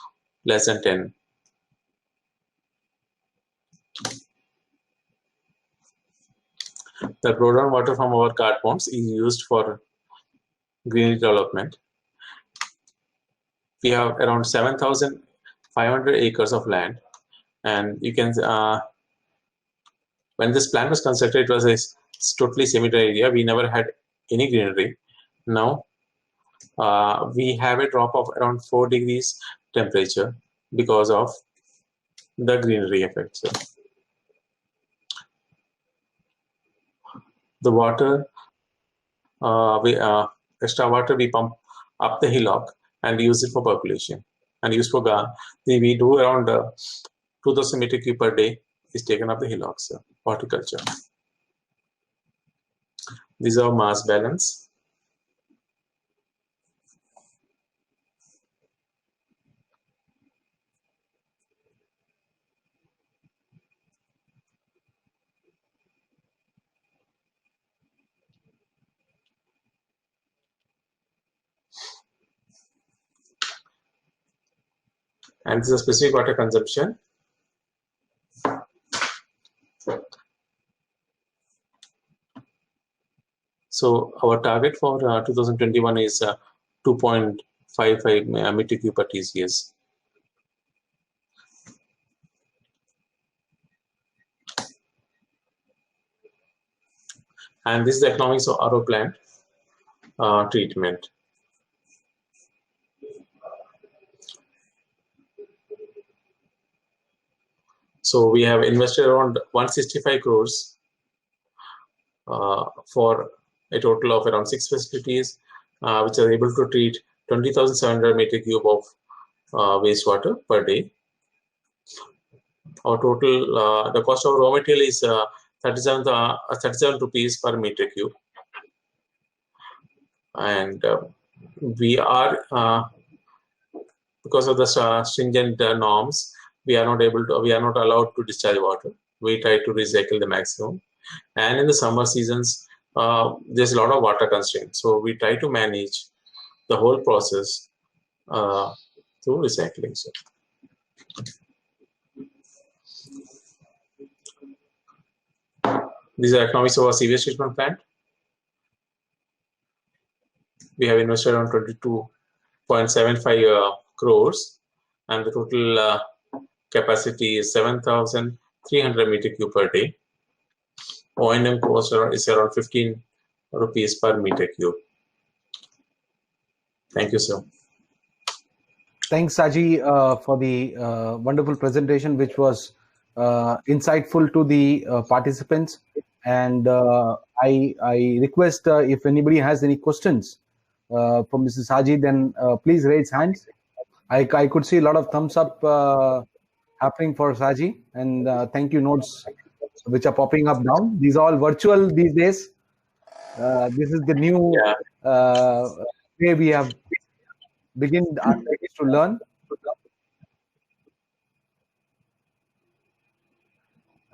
less than 10. The grown water from our guard ponds is used for greenery development. We have around 7,500 acres of land, and you can when this plant was constructed, it was a totally semi-dry area. We never had any greenery. Now we have a drop of around 4 degrees temperature because of the greenery effect. So the water, extra water we pump up the hillock and use it for percolation and use for we do around 2,000 meter cube per day is taken up the hillocks, horticulture. These are mass balance. And this is a specific water consumption. So our target for 2021 is 2.55 meter cube per TCS. And this is the economics of RO plant treatment. So we have invested around 165 crores for a total of around 6 facilities, which are able to treat 20,700 meter cube of wastewater per day. Our total, the cost of raw material is 37 rupees per meter cube. And we are, because of the stringent norms, we are not allowed to discharge water. We try to recycle the maximum. And in the summer seasons, there's a lot of water constraints. So we try to manage the whole process through recycling. So. These are economics of our sewage treatment plant. We have invested around 22.75 crores, and the total capacity is 7,300 meter cube per day. O&M cost is around 15 rupees per meter cube. Thank you, sir. Thanks, Saji, for the wonderful presentation, which was insightful to the participants. And I request if anybody has any questions for Mrs. Saji, then please raise hands. I could see a lot of thumbs up happening for Saji, and thank you notes which are popping up now. These are all virtual these days. This is the new way we have begun to learn.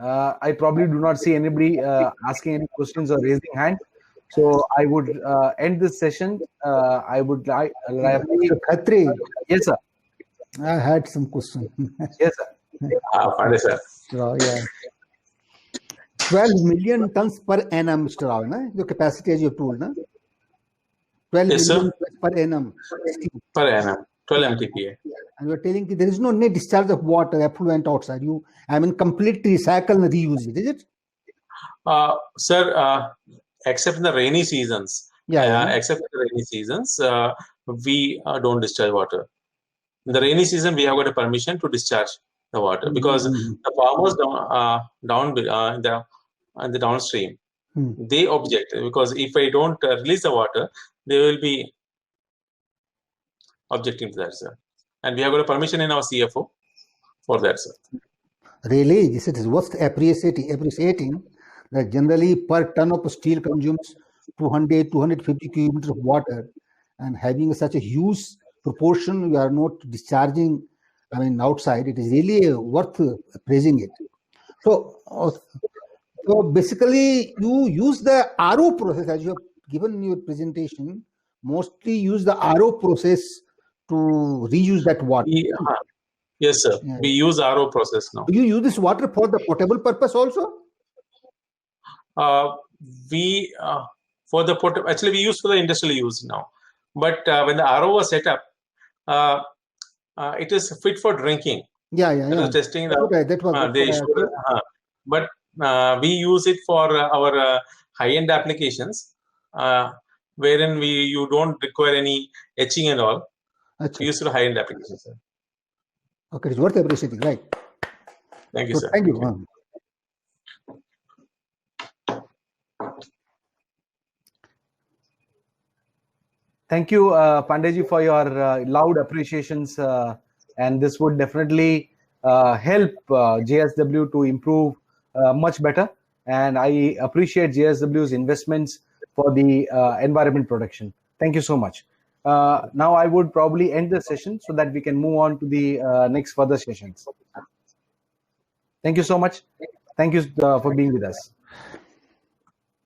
I probably do not see anybody asking any questions or raising hand. So I would end this session. I would like Khatri. Yes, sir. I had some questions. Yes, sir. Sir. So, yeah. 12 million tons per annum, Mr. Rao, na? The capacity as you told, na? 12 yes, million sir. per annum. Per annum, 12 MTPA. And you are telling there is no net discharge of water effluent outside. Completely recycle and reuse it, is it? Sir, except in the rainy seasons. Yeah. Except in the rainy seasons, we don't discharge water. In the rainy season, we have got a permission to discharge the water because the farmers in the downstream, they object because if I don't release the water, they will be objecting to that, sir. And we have got a permission in our CFO for that, sir. Really, this is worth appreciating that generally per ton of steel consumes 250 cubic meters of water, and having such a huge proportion we are not discharging outside, it is really worth praising it. So basically you use the RO process as you have given in your presentation, mostly use the RO process to reuse that water. Yes, sir. Yeah. We use RO process now. Do you use this water for the potable purpose also? We use for the industrial use now. But when the RO was set up, it is fit for drinking. Yeah. Testing. But we use it for our high-end applications, wherein you don't require any etching and all. We use for high-end applications, sir. Okay, it's worth appreciating, right? Thank you, sir. Thank you. Thank you, Pandeyji, for your loud appreciations, and this would definitely help JSW to improve much better. And I appreciate JSW's investments for the environment protection. Thank you so much. Now I would probably end the session so that we can move on to the next further sessions. Thank you so much. Thank you for being with us.